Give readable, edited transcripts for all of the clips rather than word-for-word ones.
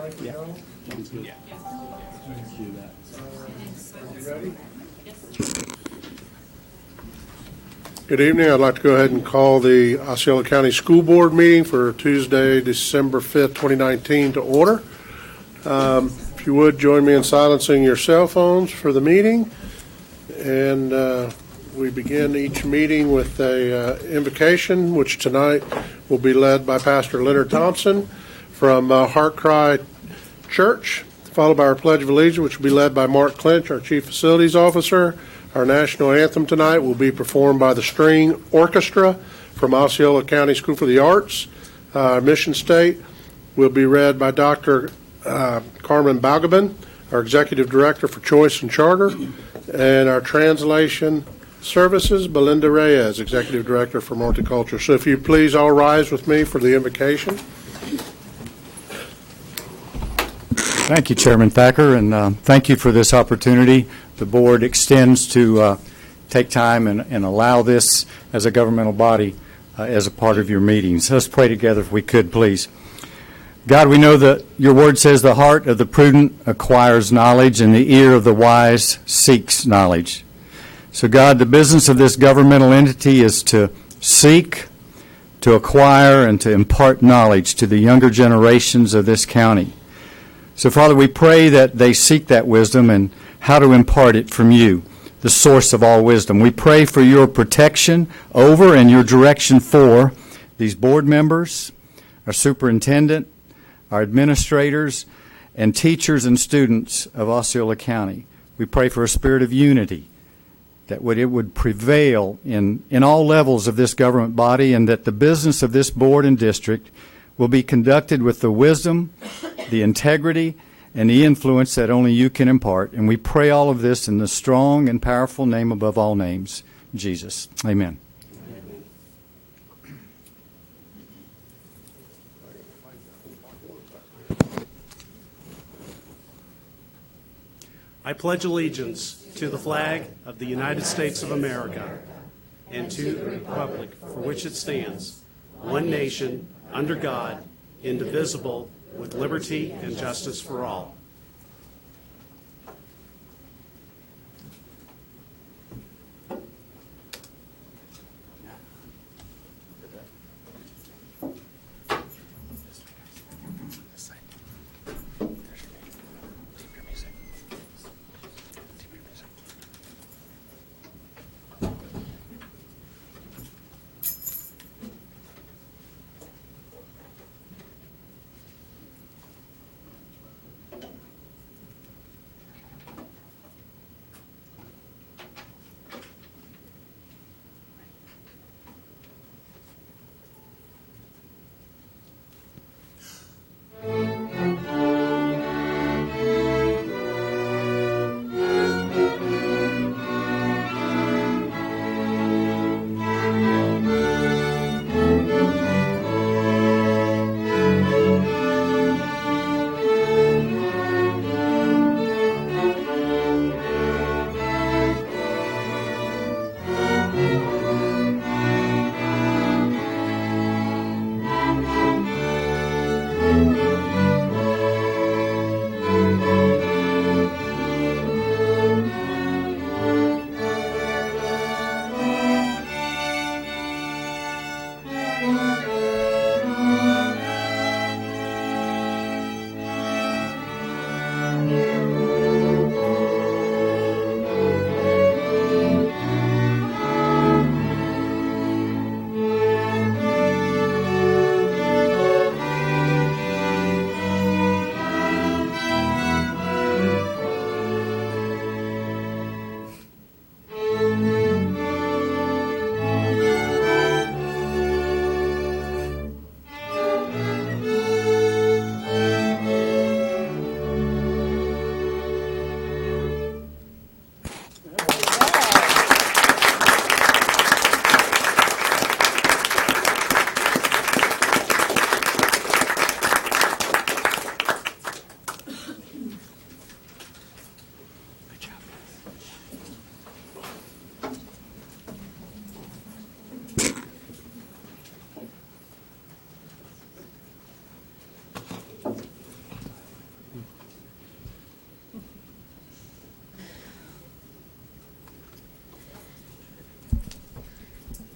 Frank Yeah. McDonald? Sounds good. Yeah. Let's do that. You ready? Yes. Good evening. I'd like to go ahead and call the Osceola County School Board meeting for Tuesday, December 5th, 2019 to order. If you would, join me in silencing your cell phones for the meeting. And we begin each meeting with a invocation, which tonight will be led by Pastor Leonard Thompson from Heart Cry Church, followed by our Pledge of Allegiance, which will be led by Mark Clinch, our Chief Facilities Officer. Our national anthem tonight will be performed by the String Orchestra from Osceola County School for the Arts. Mission State will be read by Dr. Carmen Balgobin, our Executive Director for Choice and Charter, and our translation services, Belinda Reyes, Executive Director for Multicultural. So if you please all rise with me for the invocation. Thank you, Chairman Thacker, and thank you for this opportunity. The board extends to take time and allow this as a governmental body as a part of your meetings. Let's pray together if we could, please. God, we know that your word says the heart of the prudent acquires knowledge and the ear of the wise seeks knowledge. So God, the business of this governmental entity is to seek, to acquire, and to impart knowledge to the younger generations of this county. So, Father, we pray that they seek that wisdom and how to impart it from you, the source of all wisdom. We pray for your protection over and your direction for these board members, our superintendent, our administrators, and teachers and students of Osceola County. We pray for a spirit of unity, that it would prevail in all levels of this government body, and that the business of this board and district will be conducted with the wisdom, the integrity, and the influence that only you can impart. And we pray all of this in the strong and powerful name above all names, Jesus. Amen. I pledge allegiance to the flag of the United States of America and to the republic for which it stands, one nation, under God, indivisible, with liberty and justice for all.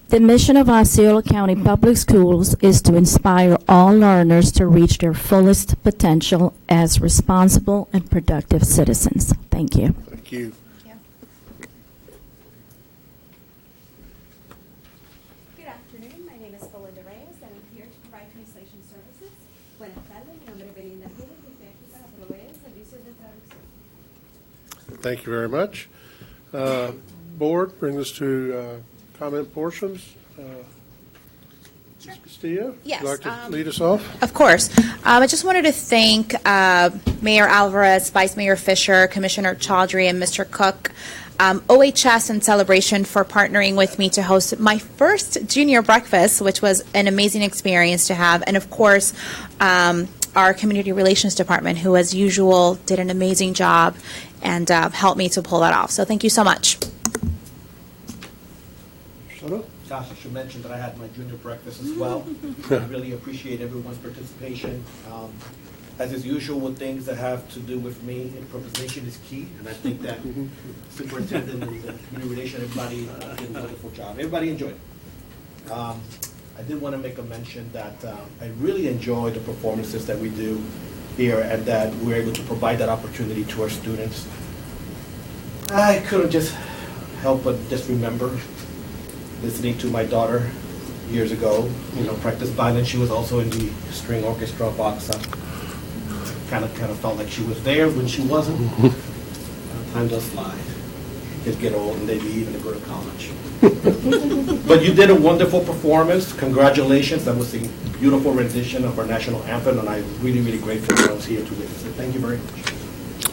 The mission of Osceola County Public Schools is to inspire all learners to reach their fullest potential as responsible and productive citizens. Thank you. Thank you. Good afternoon. My name is Belinda Reyes, and I'm here to provide translation services. Buenas tardes. Mi nombre es Belinda Reyes y estoy aquí para proveer servicios de traducción. Thank you very much. Board, bring this to comment portions. Ms. Castillo? Yes, Would you like to lead us off? Of course. I just wanted to thank Mayor Alvarez, Vice Mayor Fisher, Commissioner Chaudhry, and Mr. Cook, OHS and Celebration for partnering with me to host my first junior breakfast, which was an amazing experience to have. And of course, our Community Relations Department, who as usual did an amazing job and helped me to pull that off. So thank you so much. Soto? Gosh, I should mention that I had my junior breakfast as well. I really appreciate everyone's participation. As is usual with things that have to do with me, improvisation is key, and I think that superintendent and the community relation, everybody did a wonderful job. Everybody enjoyed it. I did want to make a mention that I really enjoy the performances that we do here, and that we're able to provide that opportunity to our students. I couldn't just help but just remember listening to my daughter years ago, practice violin. She was also in the string orchestra of Oxa. Kind of felt like she was there when she wasn't. Time does fly. Kids get old and they leave and they go to college. But you did a wonderful performance. Congratulations. That was a beautiful rendition of our national anthem, and I'm really, really grateful that I was here to witness it. Thank you very much.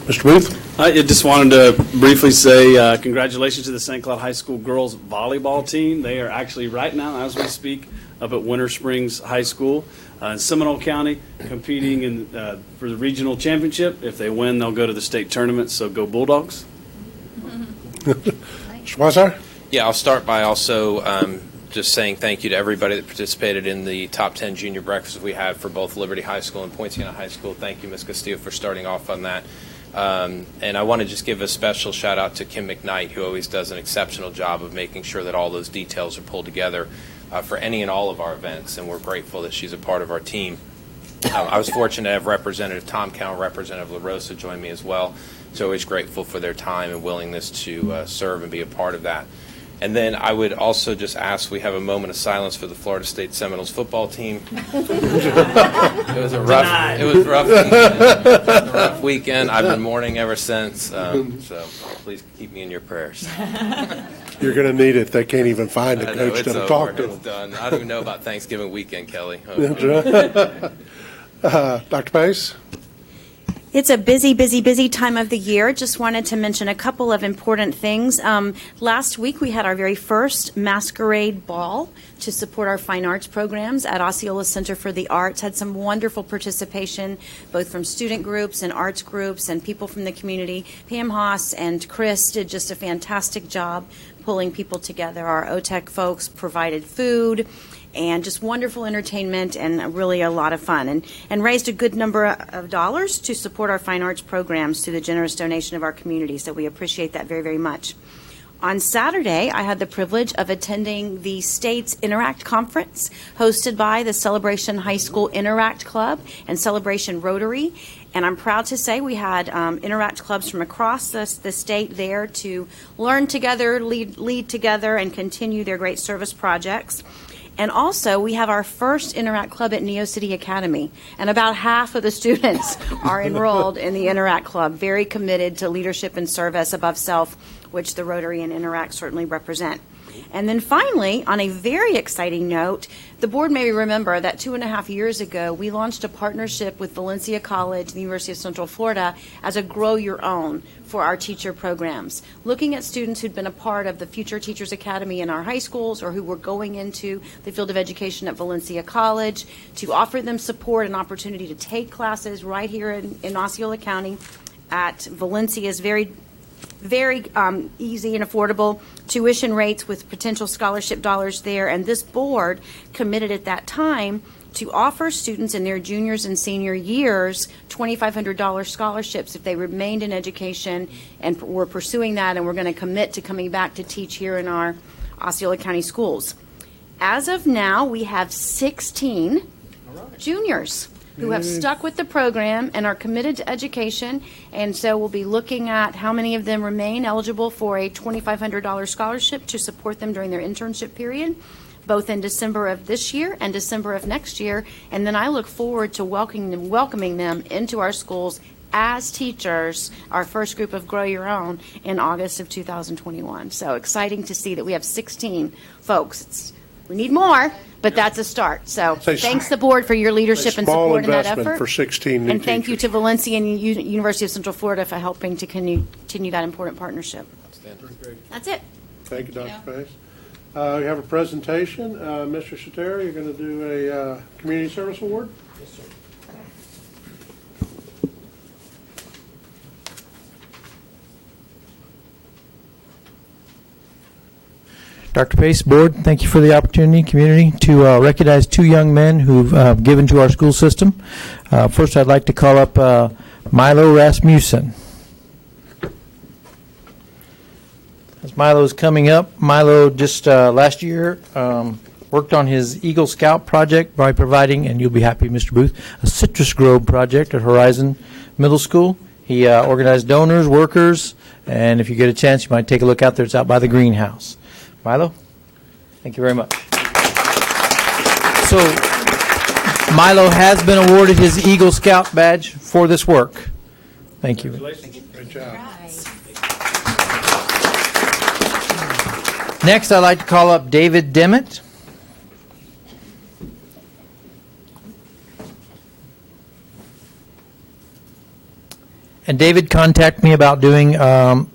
Mr. Booth? I just wanted to briefly say congratulations to the St. Cloud High School girls volleyball team. They are actually right now, as we speak, up at Winter Springs High School in Seminole County, competing for the regional championship. If they win, they'll go to the state tournament, so go Bulldogs. Mr. Weisar? Yeah, I'll start by also just saying thank you to everybody that participated in the top 10 junior breakfasts we had for both Liberty High School and Poinciana High School. Thank you, Ms. Castillo, for starting off on that. And I want to just give a special shout out to Kim McKnight, who always does an exceptional job of making sure that all those details are pulled together for any and all of our events, and we're grateful that she's a part of our team. I was fortunate to have Representative Tom Cowell, Representative LaRosa join me as well. So always grateful for their time and willingness to serve and be a part of that. And then I would also just ask we have a moment of silence for the Florida State Seminoles football team. It was a rough weekend. I've been mourning ever since. So please keep me in your prayers. You're going to need it. They can't even find a coach to talk to It's them. done. I don't even know about Thanksgiving weekend, Kelly. Dr. Pace? It's a busy, busy, busy time of the year. Just wanted to mention a couple of important things. Last week, we had our very first masquerade ball to support our fine arts programs at Osceola Center for the Arts. Had some wonderful participation, both from student groups and arts groups and people from the community. Pam Haas and Chris did just a fantastic job pulling people together. Our OTEC folks provided food and just wonderful entertainment and really a lot of fun, and raised a good number of dollars to support our fine arts programs through the generous donation of our community. So we appreciate that very, very much. On Saturday, I had the privilege of attending the state's Interact Conference hosted by the Celebration High School Interact Club and Celebration Rotary. And I'm proud to say we had Interact clubs from across the state there to learn together, lead together, and continue their great service projects. And also, we have our first Interact Club at Neo City Academy, and about half of the students are enrolled in the Interact Club, very committed to leadership and service above self, which the Rotary and Interact certainly represent. And then finally, on a very exciting note, the board may remember that 2.5 years ago, we launched a partnership with Valencia College and the University of Central Florida as a Grow Your Own for our teacher programs, looking at students who'd been a part of the Future Teachers Academy in our high schools or who were going into the field of education at Valencia College, to offer them support and opportunity to take classes right here in Osceola County at Valencia's very easy and affordable tuition rates with potential scholarship dollars there. And this board committed at that time to offer students in their juniors and senior years $2,500 scholarships if they remained in education and were pursuing that, and we're going to commit to coming back to teach here in our Osceola County schools. As of now, we have 16 juniors who have stuck with the program and are committed to education. And so we'll be looking at how many of them remain eligible for a $2,500 scholarship to support them during their internship period, both in December of this year and December of next year. And then I look forward to welcoming them into our schools as teachers, our first group of Grow Your Own, in August of 2021. So exciting to see that we have 16 folks. We need more, but that's a start. So Say thanks the board for your leadership and Small support in that investment effort. for 16 new And thank you teachers. to Valencia and University of Central Florida for helping to continue that important partnership. That's it. Thank you, Dr. Pace. We have a presentation. Mr. Shatera, you're going to do a community service award? Yes, sir. Dr. Pace, Board, thank you for the opportunity, community, to recognize two young men who've given to our school system. First, I'd like to call up Milo Rasmussen. As Milo's coming up, Milo just last year worked on his Eagle Scout project by providing, and you'll be happy, Mr. Booth, a citrus grove project at Horizon Middle School. He organized donors, workers, and if you get a chance, you might take a look out there. It's out by the greenhouse. Milo, thank you very much. So, Milo has been awarded his Eagle Scout badge for this work. Thank you. Great job. Next, I'd like to call up David Dimmitt. And David contacted me about doing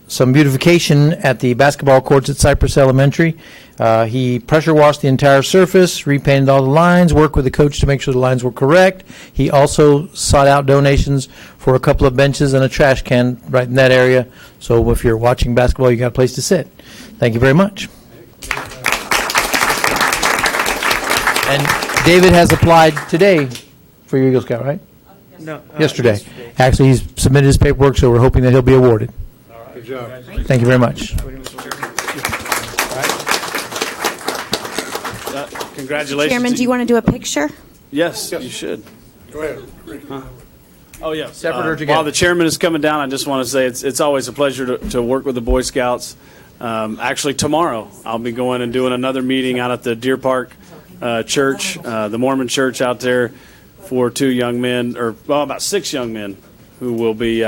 some beautification at the basketball courts at Cypress Elementary. He pressure washed the entire surface, repainted all the lines, worked with the coach to make sure the lines were correct. He also sought out donations for a couple of benches and a trash can right in that area. So if you're watching basketball, you got a place to sit. Thank you very much. And David has applied today for your Eagle Scout, right? No, Yesterday. Actually, he's submitted his paperwork, so we're hoping that he'll be awarded. Good job. Thank you very much. Congratulations. Chairman, do you want to do a picture? Yes, you should. Go ahead. Oh, yeah. Separate or together? While the chairman is coming down, I just want to say it's always a pleasure to work with the Boy Scouts. Actually, tomorrow I'll be going and doing another meeting out at the Deer Park Church, the Mormon church out there, for two young men, or about 6 young men, who will be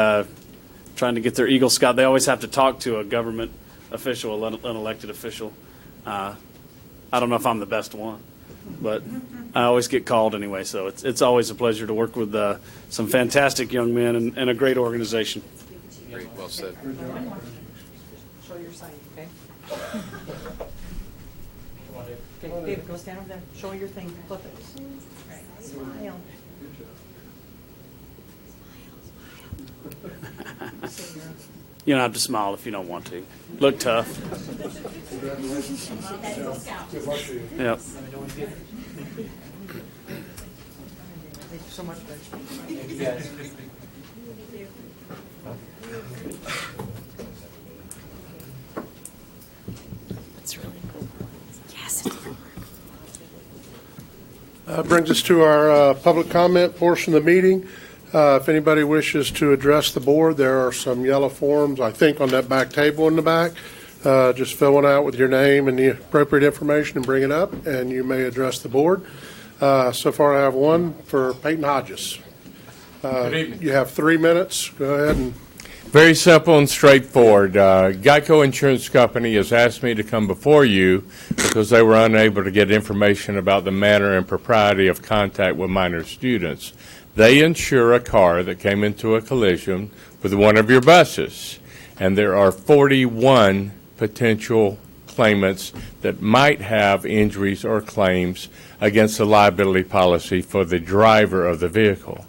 trying to get their Eagle Scout. They always have to talk to a government official, an elected official. I don't know if I'm the best one, but I always get called anyway. So it's always a pleasure to work with some fantastic young men and a great organization. Great, well said. show your sign, okay? Okay, David, go stand over there. Show your thing. Flip it. Smile. You don't have to smile if you don't want to. Look tough. Yep. Thank you so much, Rich. That's really cool. Yes. Brings us to our public comment portion of the meeting. If anybody wishes to address the board, there are some yellow forms, I think, on that back table in the back. Just fill one out with your name and the appropriate information and bring it up, and you may address the board. So far, I have one for Peyton Hodges. Good evening. You have 3 minutes. Go ahead and Very simple and straightforward. Geico Insurance Company has asked me to come before you because they were unable to get information about the manner and propriety of contact with minor students. They insure a car that came into a collision with one of your buses, and there are 41 potential claimants that might have injuries or claims against the liability policy for the driver of the vehicle.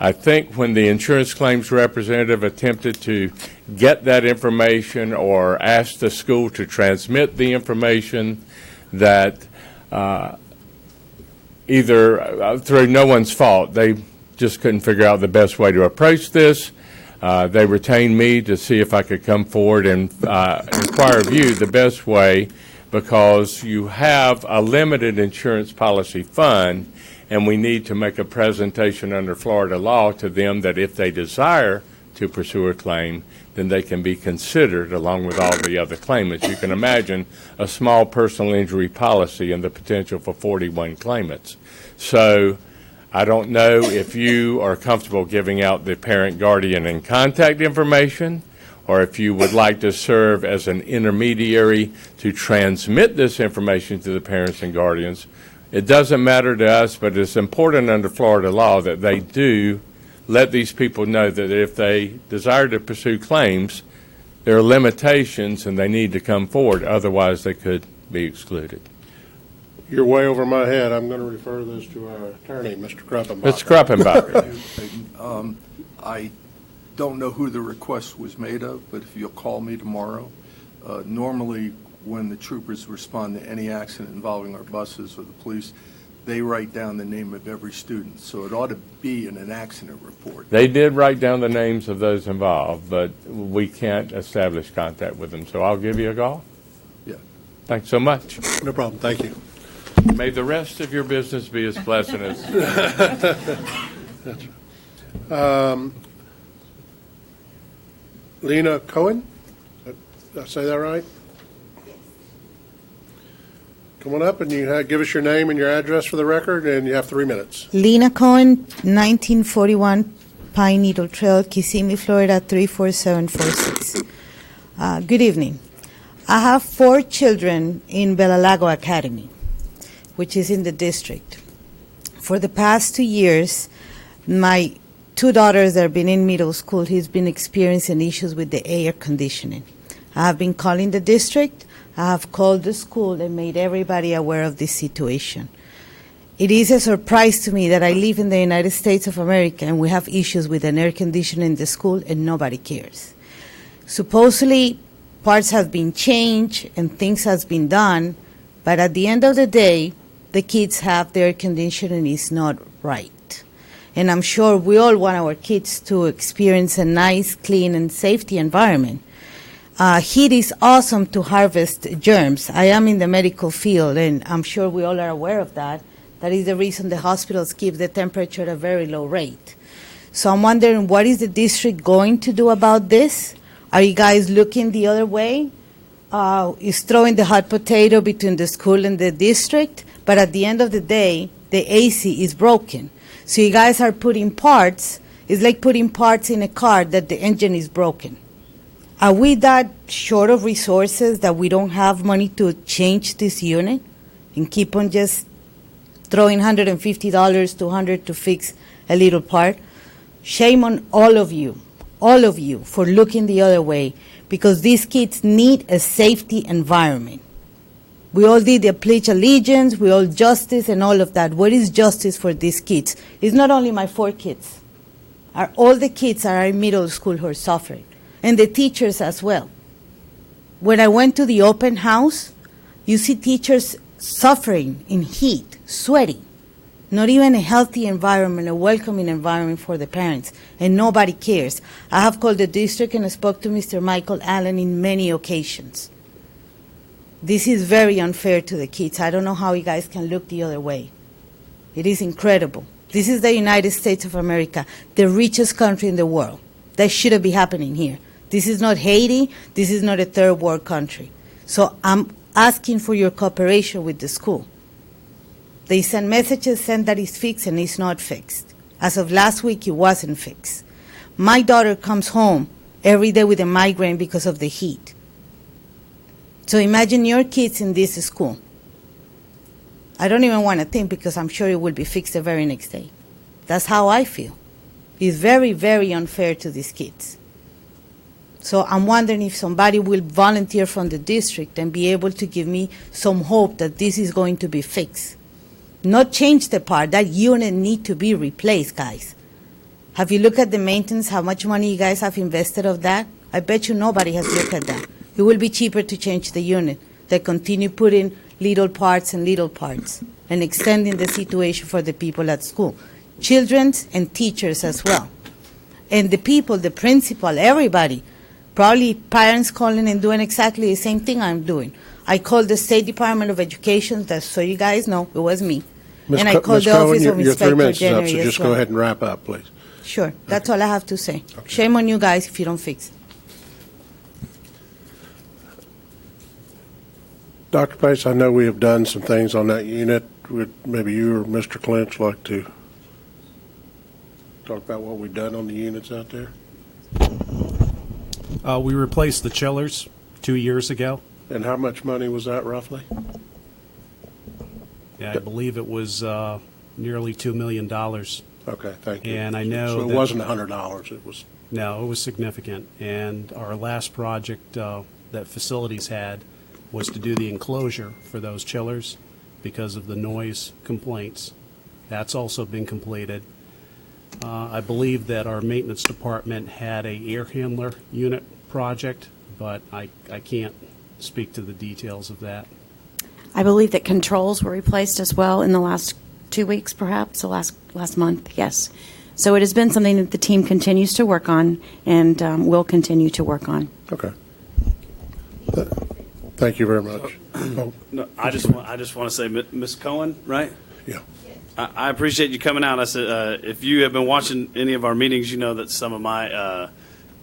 I think when the insurance claims representative attempted to get that information or asked the school to transmit the information, that either through no one's fault, they just couldn't figure out the best way to approach this. They retained me to see if I could come forward and inquire of you the best way because you have a limited insurance policy fund, and we need to make a presentation under Florida law to them that if they desire to pursue a claim, then they can be considered along with all the other claimants. You can imagine a small personal injury policy and the potential for 41 claimants. So I don't know if you are comfortable giving out the parent, guardian, and contact information, or if you would like to serve as an intermediary to transmit this information to the parents and guardians. It doesn't matter to us, but it's important under Florida law that they do let these people know that if they desire to pursue claims, there are limitations and they need to come forward, otherwise they could be excluded. You're way over my head. I'm going to refer this to our attorney, Mr. Kruppenbacher. Mr. Kruppenbacher. I don't know who the request was made of, but if you'll call me tomorrow, normally when the troopers respond to any accident involving our buses or the police, they write down the name of every student. So it ought to be in an accident report. They did write down the names of those involved, but we can't establish contact with them. So I'll give you a call. Yeah. Thanks so much. No problem. Thank you. May the rest of your business be as pleasant as. Lena Cohen? Did I say that right? Come on up and you give us your name and your address for the record, and you have 3 minutes. Lena Cohen, 1941 Pine Needle Trail, Kissimmee, Florida, 34746. Good evening. I have 4 children in Bellalago Academy, which is in the district. For the past 2 years, my 2 daughters that have been in middle school, he's been experiencing issues with the air conditioning. I have been calling the district. I have called the school and made everybody aware of this situation. It is a surprise to me that I live in the United States of America and we have issues with an air conditioner in the school and nobody cares. Supposedly, parts have been changed and things has been done, but at the end of the day, the kids have their air conditioning is not right. And I'm sure we all want our kids to experience a nice, clean, and safety environment. Heat is awesome to harvest germs. I am in the medical field, and I'm sure we all are aware of that. That is the reason the hospitals keep the temperature at a very low rate. So I'm wondering, what is the district going to do about this? Are you guys looking the other way? Is throwing the hot potato between the school and the district? But at the end of the day, the AC is broken. So you guys are putting parts, it's like putting parts in a car that the engine is broken. Are we that short of resources that we don't have money to change this unit and keep on just throwing $150, $200 to fix a little part? Shame on all of you, for looking the other way, because these kids need a safety environment. We all did the Pledge of Allegiance, we all justice and all of that. What is justice for these kids? It's not only my 4 kids. All the kids are in middle school who are suffering, and the teachers as well. When I went to the open house, you see teachers suffering in heat, sweating, not even a healthy environment, a welcoming environment for the parents, and nobody cares. I have called the district and spoke to Mr. Michael Allen in many occasions. This is very unfair to the kids. I don't know how you guys can look the other way. It is incredible. This is the United States of America, the richest country in the world. That shouldn't be happening here. This is not Haiti. This is not a third world country. So I'm asking for your cooperation with the school. They send messages saying that it's fixed, and it's not fixed. As of last week, it wasn't fixed. My daughter comes home every day with a migraine because of the heat. So imagine your kids in this school. I don't even want to think, because I'm sure it will be fixed the very next day. That's how I feel. It's very, very unfair to these kids. So I'm wondering if somebody will volunteer from the district and be able to give me some hope that this is going to be fixed. Not change the part. That unit need to be replaced, guys. Have you looked at the maintenance, how much money you guys have invested of that? I bet you nobody has looked at that. It will be cheaper to change the unit than continue putting little parts and extending the situation for the people at school. Children and teachers as well. And the people, the principal, everybody. Probably parents calling and doing exactly the same thing I'm doing. I called the State Department of Education, that's so you guys know, it was me. Ms. And I Co- called Ms. the Cohen, Office your of 3 Inspector minutes is up, General so as just well. go ahead and wrap up, please. Sure, that's all I have to say. Shame on you guys if you don't fix it. Dr. Pace, I know we have done some things on that unit. Would maybe you or Mr. Clinch like to talk about what we've done on the units out there? We replaced the chillers 2 years ago. And how much money was that roughly? Yeah, I believe it was nearly $2 million. Okay, thank you. And I know So it that- wasn't $100, it was, No, it was significant. And our last project that facilities had was to do the enclosure for those chillers because of the noise complaints. That's also been completed. I believe that our maintenance department had a air handler unit project, but I can't speak to the details of that. I believe that controls were replaced as well in the last 2 weeks, perhaps, the last month, yes. So it has been something that the team continues to work on and will continue to work on. okay. Thank you very much. Oh, No, I just want to say, Ms. Cohen, right? Yeah. I appreciate you coming out. I said, if you have been watching any of our meetings, you know that some of my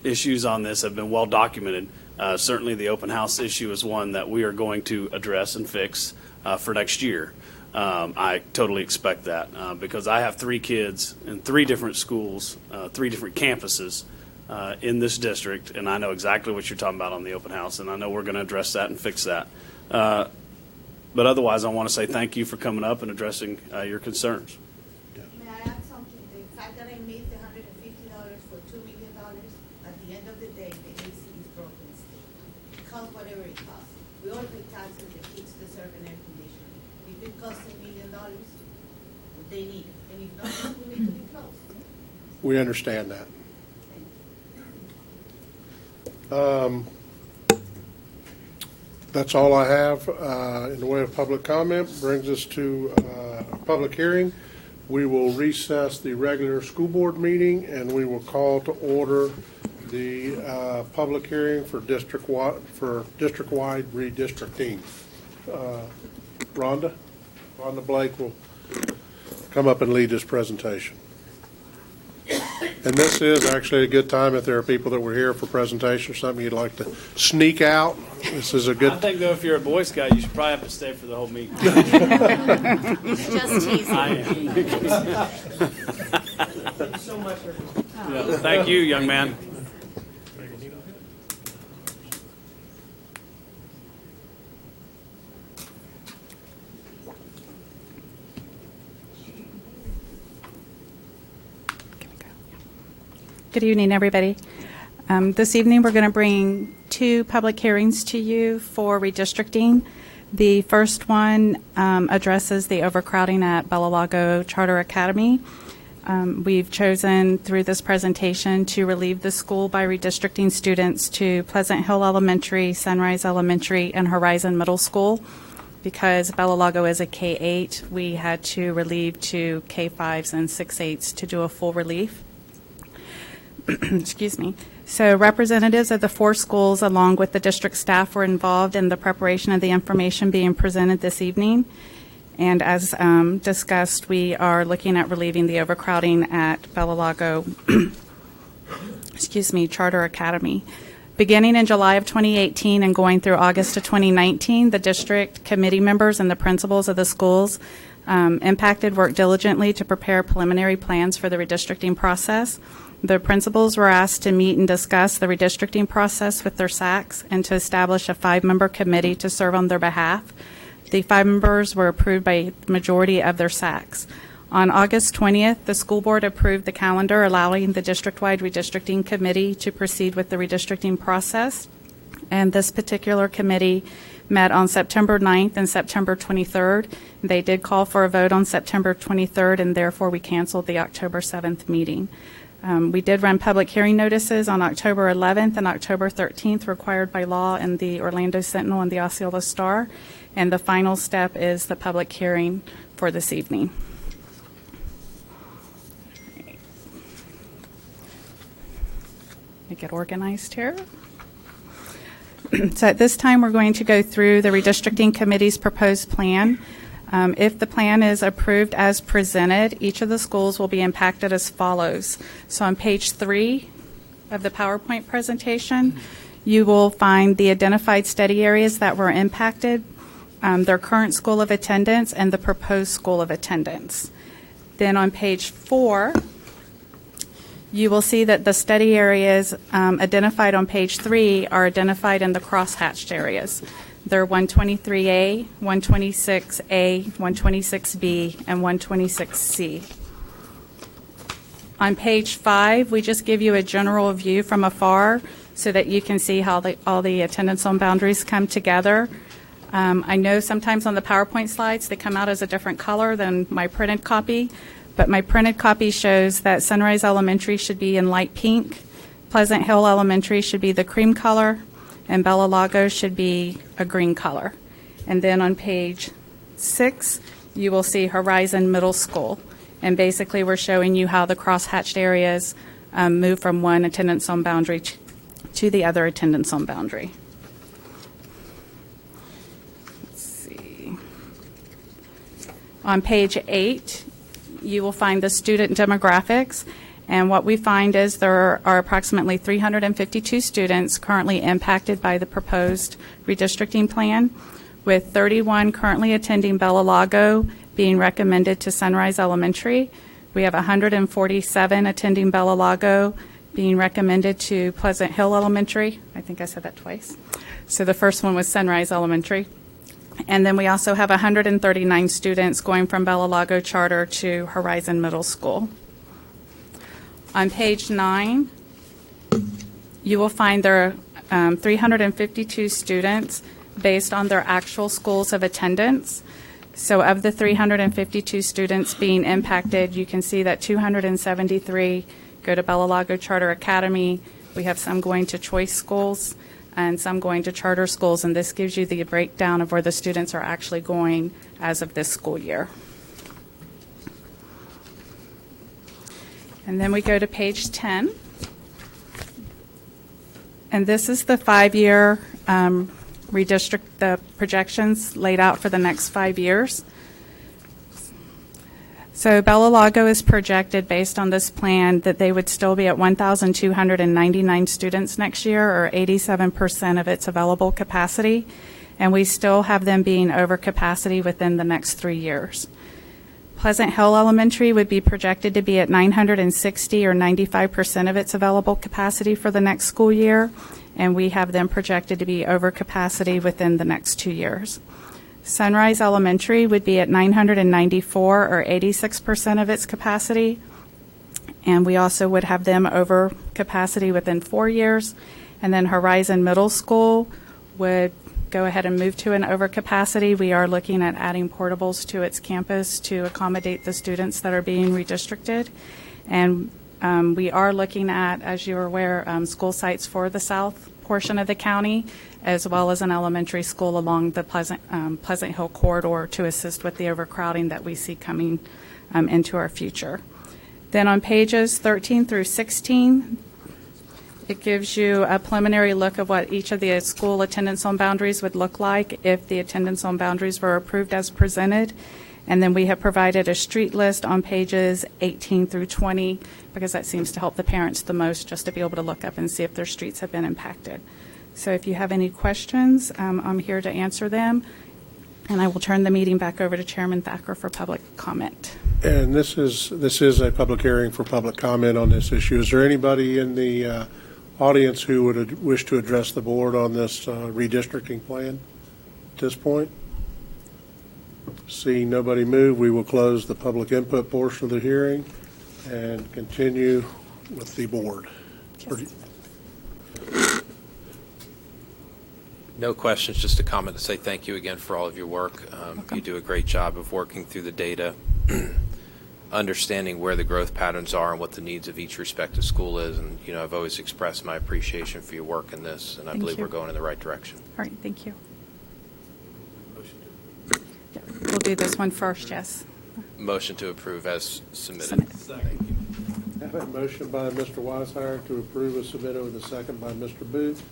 issues on this have been well documented. Certainly, the open house issue is one that we are going to address and fix for next year. I totally expect that because I have 3 kids in 3 different schools, 3 different campuses in this district, and I know exactly what you're talking about on the open house, and I know we're going to address that and fix that. But otherwise, I want to say thank you for coming up and addressing your concerns. May I add something? The fact that I made the $150 for $2 million, at the end of the day, the AC is broken still. It costs whatever it costs. We all pay taxes, the kids deserve an air conditioner. If it costs $1 million, they need it. And if not, we need to be closed. We understand that. That's all I have in the way of public comment. Brings us to a public hearing. We will recess the regular school board meeting, and we will call to order the public hearing for district-wide redistricting. Rhonda Blake will come up and lead this presentation. And this is actually a good time if there are people that were here for presentation or something you'd like to sneak out. This is a good. I think, though, if you're a Boy Scout, you should probably have to stay for the whole meeting. Just teasing. I am. Thank you so much, everyone. Yeah, thank you, young man. Good evening, everybody. This evening, we're going to bring 2 public hearings to you for redistricting. The first one addresses the overcrowding at Bella Lago Charter Academy. We've chosen through this presentation to relieve the school by redistricting students to Pleasant Hill Elementary, Sunrise Elementary, and Horizon Middle School. Because Bella Lago is a K-8, we had to relieve to K-5s and 6-8s to do a full relief. Excuse me. So representatives of the 4 schools along with the district staff were involved in the preparation of the information being presented this evening. And as discussed, we are looking at relieving the overcrowding at Bella Lago Charter Academy. Beginning in July of 2018 and going through August of 2019, the district committee members and the principals of the schools impacted worked diligently to prepare preliminary plans for the redistricting process. The principals were asked to meet and discuss the redistricting process with their SACs and to establish a 5-member committee to serve on their behalf. The 5 members were approved by a majority of their SACs. On August 20th, the school board approved the calendar allowing the district-wide redistricting committee to proceed with the redistricting process. And this particular committee met on September 9th and September 23rd. They did call for a vote on September 23rd, and therefore we canceled the October 7th meeting. We did run public hearing notices on October 11th and October 13th required by law in the Orlando Sentinel and the Osceola Star. And the final step is the public hearing for this evening. Let me get organized here. So at this time, we're going to go through the redistricting committee's proposed plan. If the plan is approved as presented, each of the schools will be impacted as follows. So on page 3 of the PowerPoint presentation, you will find the identified study areas that were impacted, their current school of attendance, and the proposed school of attendance. Then on page 4, you will see that the study areas identified on page 3 are identified in the crosshatched areas. They're 123A, 126A, 126B, and 126C. On page 5, we just give you a general view from afar so that you can see how all the attendance zone boundaries come together. I know sometimes on the PowerPoint slides they come out as a different color than my printed copy, but my printed copy shows that Sunrise Elementary should be in light pink, Pleasant Hill Elementary should be the cream color, and Bella Lago should be a green color. And then on page 6, you will see Horizon Middle School. And basically, we're showing you how the crosshatched areas move from one attendance zone boundary to the other attendance zone boundary. Let's see. On page 8, you will find the student demographics. And what we find is there are approximately 352 students currently impacted by the proposed redistricting plan, with 31 currently attending Bella Lago being recommended to Sunrise Elementary. We have 147 attending Bella Lago being recommended to Pleasant Hill Elementary. I think I said that twice. So the first one was Sunrise Elementary. And then we also have 139 students going from Bella Lago Charter to Horizon Middle School. On page 9, you will find there are 352 students based on their actual schools of attendance. So of the 352 students being impacted, you can see that 273 go to Bella Lago Charter Academy. We have some going to choice schools and some going to charter schools, and this gives you the breakdown of where the students are actually going as of this school year. And then we go to page 10. And this is the 5-year the projections laid out for the next 5 years. So Bella Lago is projected based on this plan that they would still be at 1,299 students next year, or 87% of its available capacity. And we still have them being over capacity within the next 3 years. Pleasant Hill Elementary would be projected to be at 960 or 95% of its available capacity for the next school year, and we have them projected to be over capacity within the next 2 years. Sunrise Elementary would be at 994 or 86% of its capacity, and we also would have them over capacity within 4 years. And then Horizon Middle School would go ahead and move to an overcapacity. We are looking at adding portables to its campus to accommodate the students that are being redistricted. And we are looking at, as you're aware, school sites for the south portion of the county, as well as an elementary school along the Pleasant Hill corridor to assist with the overcrowding that we see coming into our future. Then on pages 13 through 16, it gives you a preliminary look of what each of the school attendance zone boundaries would look like if the attendance zone boundaries were approved as presented. And then we have provided a street list on pages 18 through 20, because that seems to help the parents the most, just to be able to look up and see if their streets have been impacted. So if you have any questions, I'm here to answer them. And I will turn the meeting back over to Chairman Thacker for public comment. And this is a public hearing for public comment on this issue. Is there anybody in the audience who would wish to address the board on this redistricting plan at this point? Seeing nobody move, we will close the public input portion of the hearing and continue with the board. No questions, just a comment to say thank you again for all of your work. You do a great job of working through the data, understanding where the growth patterns are and what the needs of each respective school is. And, you know, I've always expressed my appreciation for your work in this, and I believe we're going in the right direction. All right, thank you. We'll do this one first, yes. Motion to approve as submitted. Thank you. I have a motion by Mr. Weishauer to approve as submitted with a second by Mr. Booth.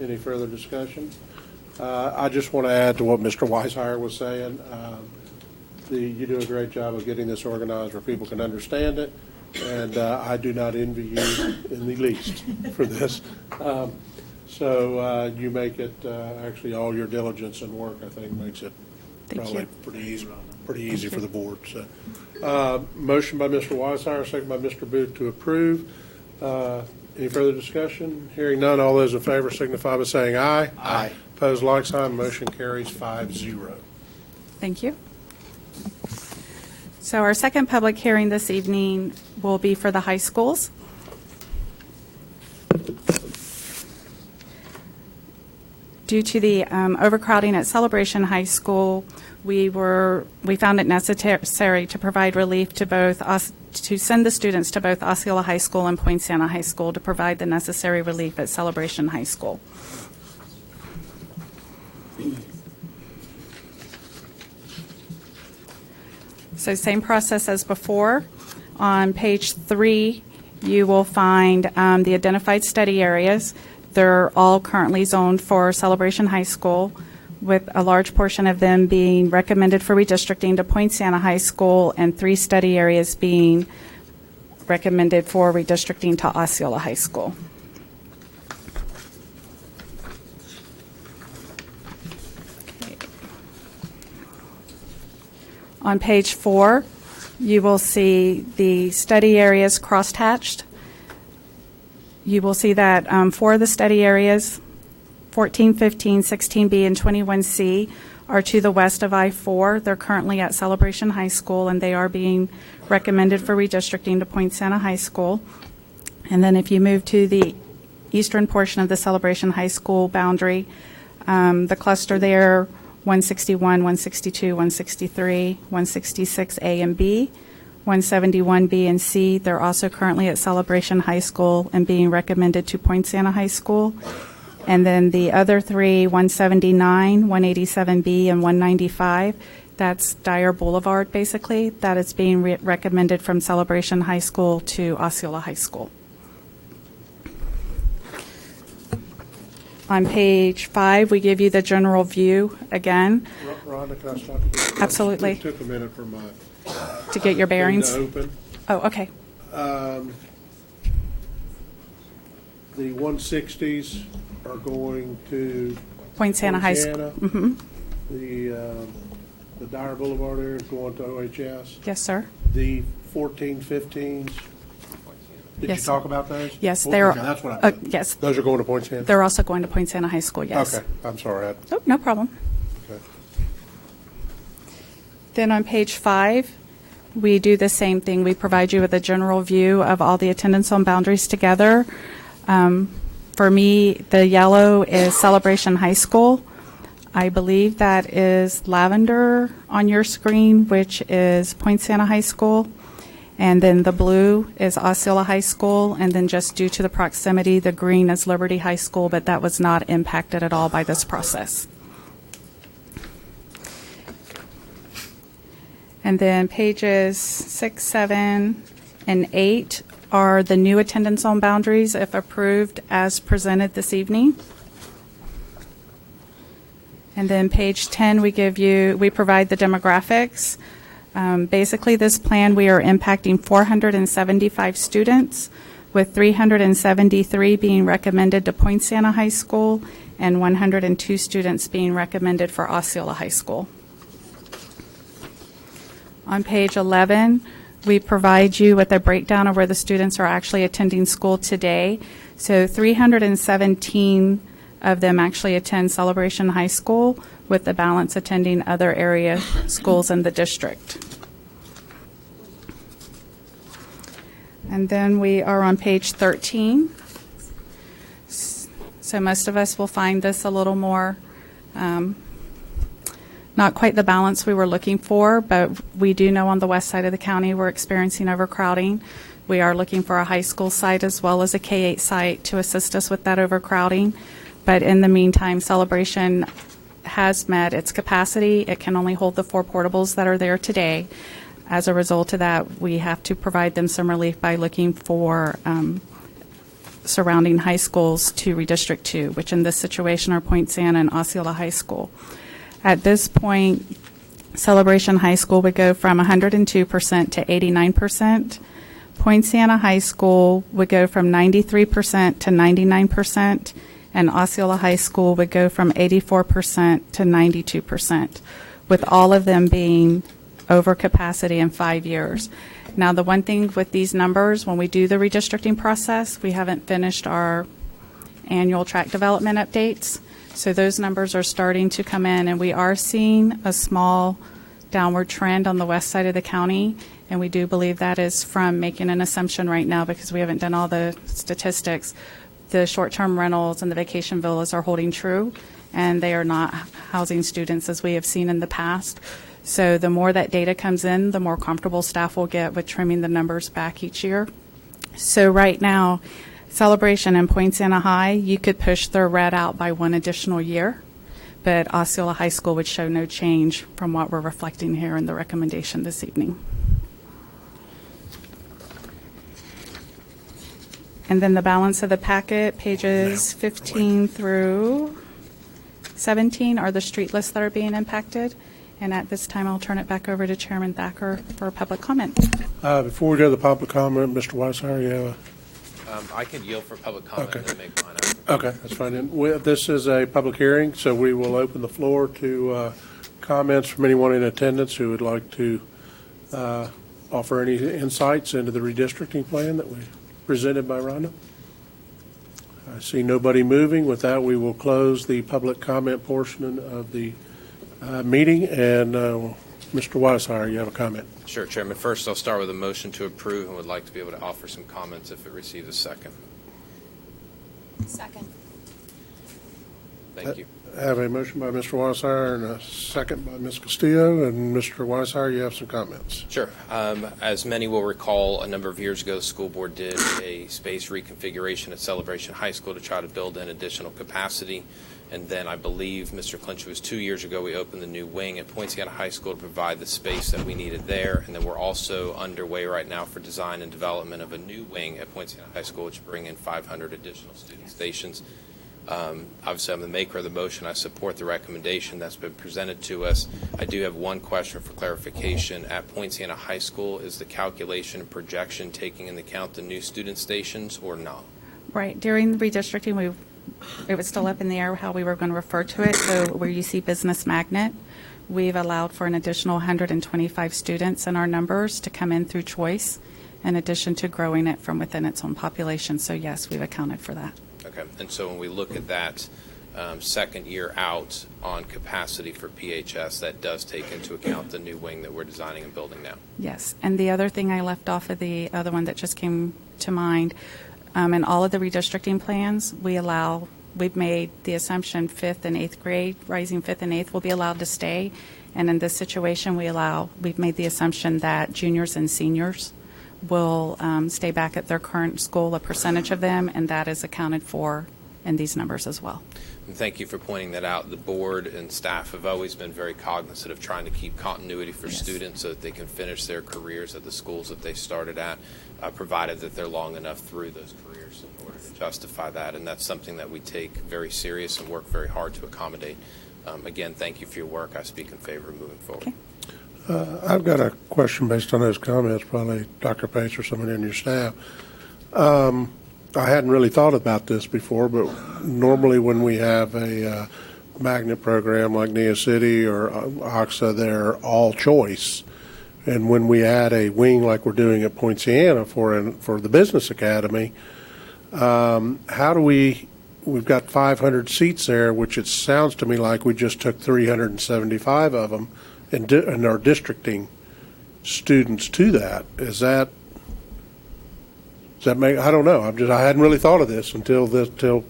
Any further discussion? I just want to add to what Mr. Weishire was saying. You do a great job of getting this organized where people can understand it, and I do not envy you in the least for this. So you make it, actually, all your diligence and work, I think, makes it probably pretty easy for the board. So, motion by Mr. Weishire, second by Mr. Booth to approve. Any further discussion? Hearing none, all those in favor signify by saying aye. Aye. Opposed, like sign. Motion carries 5-0. Thank you. So our second public hearing this evening will be for the high schools. Due to the overcrowding at Celebration High School, we found it necessary to provide relief to send the students to both Osceola High School and Poinciana High School to provide the necessary relief at Celebration High School. So same process as before. On page 3, you will find the identified study areas. They're all currently zoned for Celebration High School, with a large portion of them being recommended for redistricting to Poinciana High School and 3 study areas being recommended for redistricting to Osceola High School. On page 4, you will see the study areas crosshatched. You will see that 4 of the study areas, 14, 15, 16B, and 21C, are to the west of I-4. They're currently at Celebration High School, and they are being recommended for redistricting to Poinciana High School. And then if you move to the eastern portion of the Celebration High School boundary, the cluster there, 161, 162, 163, 166A and B, 171B and C, they're also currently at Celebration High School and being recommended to Poinciana High School. And then the other 3, 179, 187B, and 195, that's Dyer Boulevard, basically, that is being recommended from Celebration High School to Osceola High School. On page 5, we give you the general view again. Rhonda, can I stop you? Absolutely. It took a minute for my To get your bearings. thing to open. Oh, okay. The 160s are going to Poinciana High School. Poinciana. The Dyer Boulevard area is going to OHS. Yes, sir. The 14, 15s, did you Yes. talk about those? Yes, Well, they're. okay, that's what I meant. Yes. Those are going to Poinciana? They're also going to Poinciana High School, yes. Okay, I'm sorry. Oh, no problem. Okay. Then on page 5, we do the same thing. We provide you with a general view of all the attendance zone boundaries together. For me, the yellow is Celebration High School. I believe that is lavender on your screen, which is Poinciana High School. And then the blue is Osceola High School. And then just due to the proximity, the green is Liberty High School, but that was not impacted at all by this process. And then pages 6, 7, and 8 are the new attendance zone boundaries, if approved, as presented this evening. And then page 10, we provide the demographics. Basically, this plan, we are impacting 475 students, with 373 being recommended to Poinciana High School and 102 students being recommended for Osceola High School. On page 11, we provide you with a breakdown of where the students are actually attending school today. So 317 of them actually attend Celebration High School, with the balance attending other area schools in the district. And then we are on page 13. So most of us will find this a little more not quite the balance we were looking for, but we do know on the west side of the county we're experiencing overcrowding. We are looking for a high school site as well as a K-8 site to assist us with that overcrowding. But in the meantime, Celebration has met its capacity. It can only hold the 4 portables that are there today. As a result of that, we have to provide them some relief by looking for surrounding high schools to redistrict to, which in this situation are Point Santa and Osceola High School. At this point, Celebration High School would go from 102% to 89%. Point Santa High School would go from 93% to 99%, and Osceola High School would go from 84% to 92%, with all of them being over capacity in 5 years. Now, the one thing with these numbers, when we do the redistricting process, we haven't finished our annual track development updates. So those numbers are starting to come in, and we are seeing a small downward trend on the west side of the county. And we do believe that is from making an assumption right now, because we haven't done all the statistics. The short-term rentals and the vacation villas are holding true, and they are not housing students as we have seen in the past. So the more that data comes in, the more comfortable staff will get with trimming the numbers back each year. So right now, Celebration and Point Santa High, you could push their red out by 1 additional year, but Osceola High School would show no change from what we're reflecting here in the recommendation this evening. And then the balance of the packet, pages 15 through 17, are the street lists that are being impacted. And at this time, I'll turn it back over to Chairman Thacker for public comment. Before we go to the public comment, Mr. Weishauer, you have I can yield for public comment Okay. and then make mine up. Okay, that's fine. And this is a public hearing, so we will open the floor to comments from anyone in attendance who would like to offer any insights into the redistricting plan that we presented by Rhonda. I see nobody moving. With that, we will close the public comment portion of the meeting. And Mr. Weishauer, you have a comment. Sure, Chairman. First, I'll start with a motion to approve and would like to be able to offer some comments if it receives a second. Second. Thank you. I have a motion by Mr. Weishauer and a second by Ms. Castillo. And Mr. Weishauer, you have some comments. Sure. As many will recall, a number of years ago, the school board did a space reconfiguration at Celebration High School to try to build in additional capacity. And then I believe, Mr. Clinch, it was 2 years ago, we opened the new wing at Point Santa High School to provide the space that we needed there. And then we're also underway right now for design and development of a new wing at Point Santa High School, which will bring in 500 additional student stations. Obviously, I'm the maker of the motion. I support the recommendation that's been presented to us. I do have one question for clarification. At Point Santa High School, is the calculation and projection taking into account the new student stations or not? Right. During the redistricting, it was still up in the air how we were going to refer to it. So where you see business magnet, we've allowed for an additional 125 students in our numbers to come in through choice, in addition to growing it from within its own population. So yes, we've accounted for that. Okay. And so when we look at that second year out on capacity for PHS, that does take into account the new wing that we're designing and building now. Yes. And the other thing I left off of the other one that just came to mind, in all of the redistricting plans, we've made the assumption 5th and 8th grade, rising 5th and 8th will be allowed to stay. And in this situation, we've made the assumption that juniors and seniors will stay back at their current school, a percentage of them, and that is accounted for in these numbers as well. And thank you for pointing that out. The board and staff have always been very cognizant of trying to keep continuity for students so that they can finish their careers at the schools that they started at, provided that they're long enough through those careers in order to justify that. And that's something that we take very serious and work very hard to accommodate. Again, thank you for your work. I speak in favor of moving forward. Okay. I've got a question based on those comments, probably Dr. Pace or someone in your staff. I hadn't really thought about this before, but normally when we have a magnet program like Nia City or OXA, they're all choice. And when we add a wing like we're doing at Point Santa for the Business Academy, how do we've got 500 seats there, which it sounds to me like we just took 375 of them and are districting students to that. Does that make, I don't know. I hadn't really thought of this until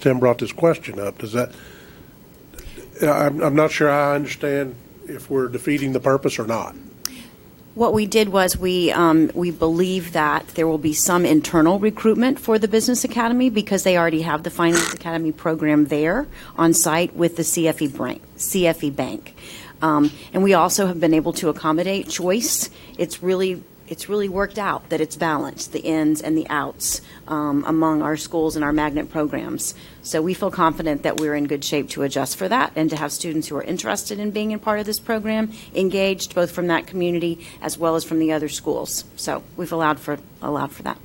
Tim brought this question up. Does that, I'm not sure I understand if we're defeating the purpose or not. What we did was we believe that there will be some internal recruitment for the Business Academy because they already have the Finance Academy program there on site with the CFE Bank. And we also have been able to accommodate choice. It's really it's really worked out that it's balanced, the ins and the outs among our schools and our magnet programs. So we feel confident that we're in good shape to adjust for that and to have students who are interested in being a part of this program engaged, both from that community as well as from the other schools. So we've allowed for that.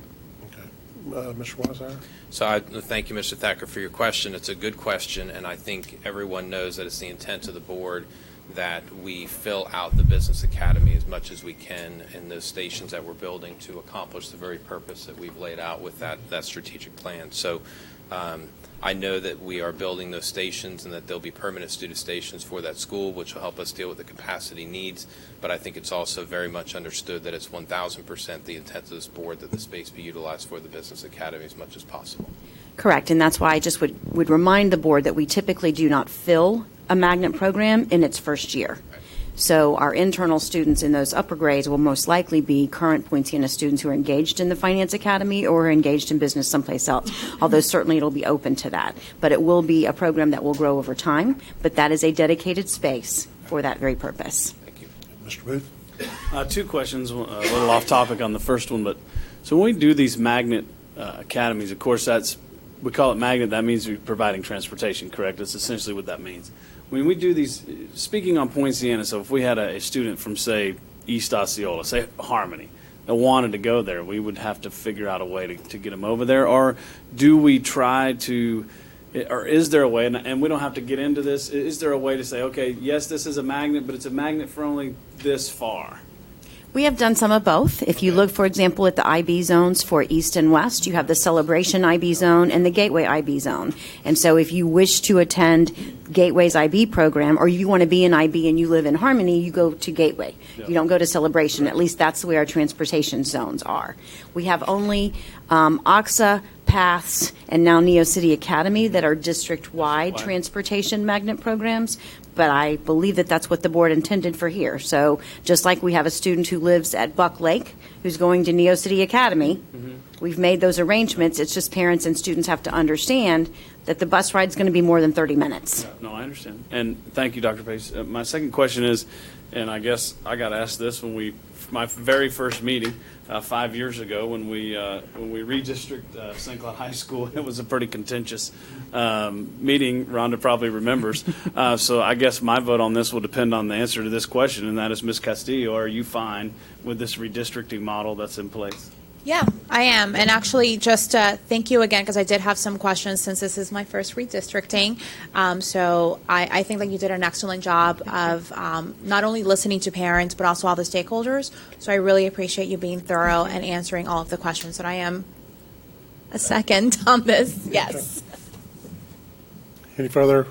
Mr. Weiser? So thank you, Mr. Thacker, for your question. It's a good question, and I think everyone knows that it's the intent of the board that we fill out the Business Academy as much as we can in those stations that we're building to accomplish the very purpose that we've laid out with that strategic plan. So I know that we are building those stations and that there'll be permanent student stations for that school, which will help us deal with the capacity needs. But I think it's also very much understood that it's 1,000% the intent of this board that the space be utilized for the Business Academy as much as possible. Correct, and that's why I just would remind the board that we typically do not fill a magnet program in its first year. So our internal students in those upper grades will most likely be current Poinciana students who are engaged in the Finance Academy or are engaged in business someplace else, although certainly it'll be open to that. But it will be a program that will grow over time, but that is a dedicated space for that very purpose. Thank you. Mr. Booth? Two questions, a little off topic on the first one, but so when we do these magnet academies, of course, we call it magnet, that means we're providing transportation, correct? That's essentially what that means. When we do these, speaking on Poinciana, so if we had a student from, say, East Osceola, say Harmony, that wanted to go there, we would have to figure out a way to get them over there? Or do we try to, or is there a way, and we don't have to get into this, is there a way to say, okay, yes, this is a magnet, but it's a magnet for only this far? We have done some of both. If you look, for example, at the IB zones for East and West, you have the Celebration IB zone and the Gateway IB zone. And so if you wish to attend Gateway's IB program, or you want to be in IB and you live in Harmony, you go to Gateway. Yep. You don't go to Celebration. At least that's the way our transportation zones are. We have only OXA, PATHS, and now Neo City Academy that are district-wide transportation magnet programs. But I believe that that's what the board intended for here. So just like we have a student who lives at Buck Lake who's going to Neo City Academy, we've made those arrangements. It's just parents and students have to understand that the bus ride's going to be more than 30 minutes. No, I understand. And thank you, Dr. Pace. My second question is, and I guess I got asked this when my very first meeting 5 years ago when we redistricted St. Cloud High School. It was a pretty contentious meeting. Rhonda probably remembers. So I guess my vote on this will depend on the answer to this question, and that is, Ms. Castillo, are you fine with this redistricting model that's in place? Yeah, I am. And actually, just thank you again, because I did have some questions since this is my first redistricting. So I think that you did an excellent job of not only listening to parents, but also all the stakeholders. So I really appreciate you being thorough and answering all of the questions. And I am a second on this. Yes. Any further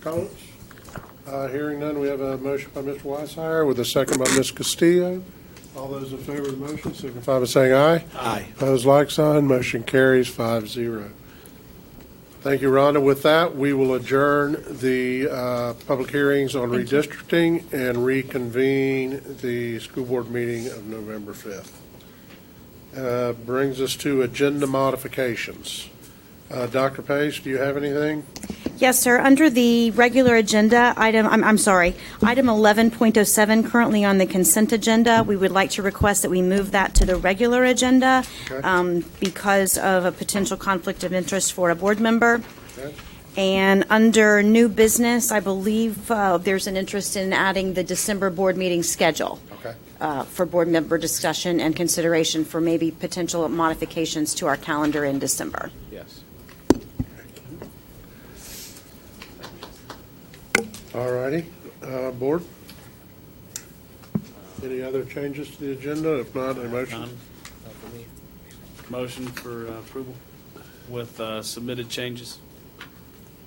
comments? Hearing none, we have a motion by Mr. Weishire with a second by Ms. Castillo. All those in favor of the motion signify by saying aye. Aye. Opposed, like sign. Motion carries 5-0. Thank you, Rhonda. With that, we will adjourn the public hearings on redistricting and reconvene the school board meeting of November 5th. Brings us to agenda modifications. Dr. Pace, do you have anything? Yes, sir. Under the regular agenda, item 11.07, currently on the consent agenda, we would like to request that we move that to the regular agenda because of a potential conflict of interest for a board member. Okay. And under new business, I believe there's an interest in adding the December board meeting schedule for board member discussion and consideration for maybe potential modifications to our calendar in December. Yes. All righty. Board? Any other changes to the agenda? If not, a motion? None. Not for me. Motion for approval with submitted changes.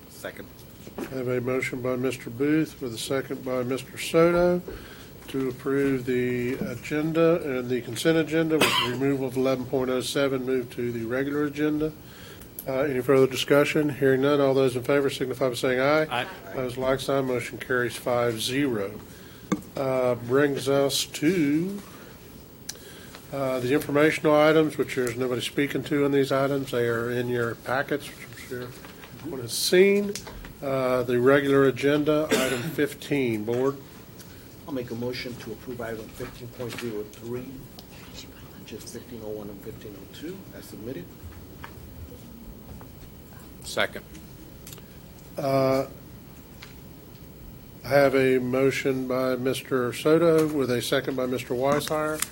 Second. I have a motion by Mr. Booth with a second by Mr. Soto to approve the agenda and the consent agenda with the removal of 11.07 moved to the regular agenda. Any further discussion? Hearing none, all those in favor signify by saying aye. Aye. Opposed, like sign. Motion carries 5-0. Brings us to the informational items, which there's nobody speaking to on these items. They are in your packets, which I'm sure everyone has seen. The regular agenda, item 15. Board? I'll make a motion to approve item 15.03. which is 1501 and 1502, as submitted. Second. I have a motion by Mr. Soto with a second by Mr. Weishire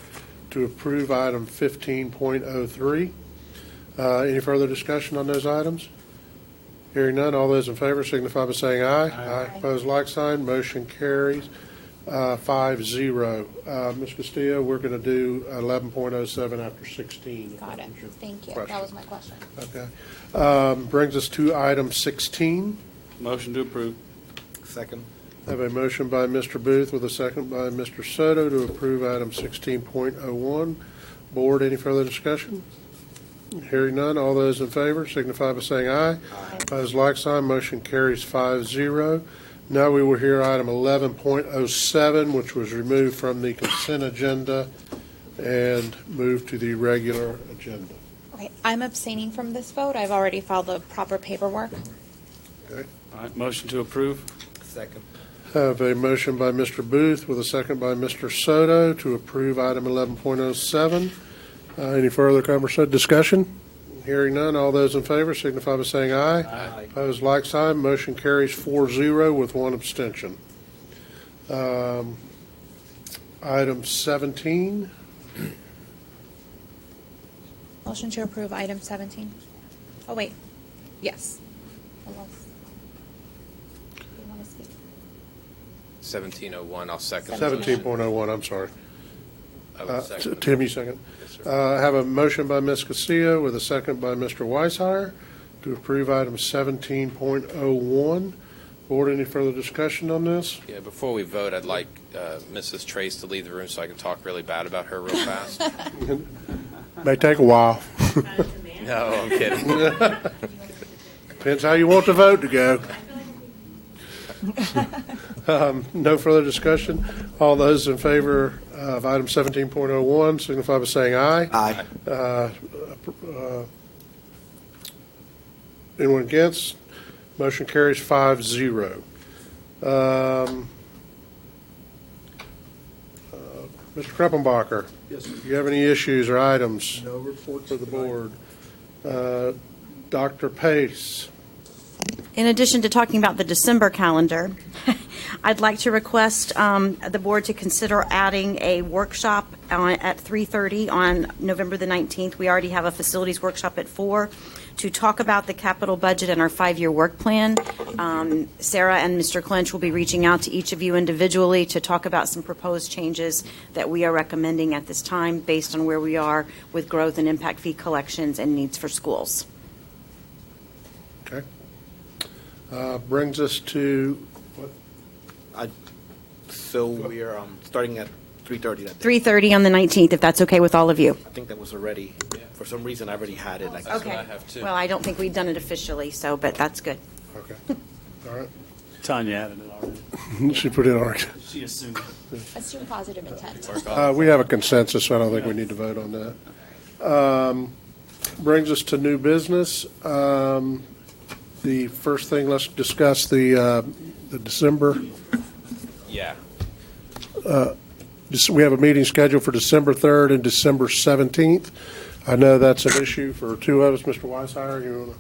to approve item 15.03. Any further discussion on those items? Hearing none, all those in favor signify by saying aye. Aye. Opposed, like sign. Motion carries 5-0. Ms. Castillo, we're going to do 11.07 after 16. Got it. Thank you. question. That was my question. Okay. Brings us to item 16. Motion to approve. Second. I have a motion by Mr. Booth with a second by Mr. Soto to approve item 16.01. Board, any further discussion? Hearing none, all those in favor signify by saying aye. Aye. Opposed, like sign. Motion carries 5-0. Now we will hear item 11.07, which was removed from the consent agenda and moved to the regular agenda. Okay, I'm abstaining from this vote. I've already filed the proper paperwork. Okay. All right, motion to approve. Second. I have a motion by Mr. Booth with a second by Mr. Soto to approve item 11.07. Any further discussion? Hearing none, all those in favor signify by saying aye. Aye. Opposed, like sign. Motion carries 4-0 with one abstention. Item 17. Motion to approve item 17. Oh, wait. Yes. Unless you want to speak. 1701, I'll second. 17.01, I'm sorry. I will second. Tim, you second. I have a motion by Ms. Castillo with a second by Mr. Weishire to approve item 17.01. Board, any further discussion on this? Yeah, before we vote, I'd like Mrs. Trace to leave the room so I can talk really bad about her real fast. May take a while. No, I'm kidding. Depends how you want the vote to go. No further discussion. All those in favor of item 17.01 signify by saying aye. Aye. Anyone against? Motion carries 5-0. Mr. Kreppenbacher, Yes, sir. do you have any issues or items No reports for the tonight. board? Dr. Pace. In addition to talking about the December calendar, I'd like to request the board to consider adding a workshop at 3:30 on November the 19th. We already have a facilities workshop at 4 to talk about the capital budget and our 5-year work plan. Sarah and Mr. Clinch will be reaching out to each of you individually to talk about some proposed changes that we are recommending at this time based on where we are with growth and impact fee collections and needs for schools. Okay. Brings us to, So we are starting at 3:30 that day. 3:30 on the 19th, if that's okay with all of you. I think that was already, for some reason, I already had it. That's what I have too. Well, I don't think we've done it officially, so, but that's good. okay, all right. Tanya added it already. She put in our, She assumed. Assume positive intent. we have a consensus, so I don't think we need to vote on that. Brings us to new business. The first thing, let's discuss the December. Yeah. We have a meeting scheduled for December 3rd and December 17th. I know that's an issue for two of us. Mr. Weishire, you want to?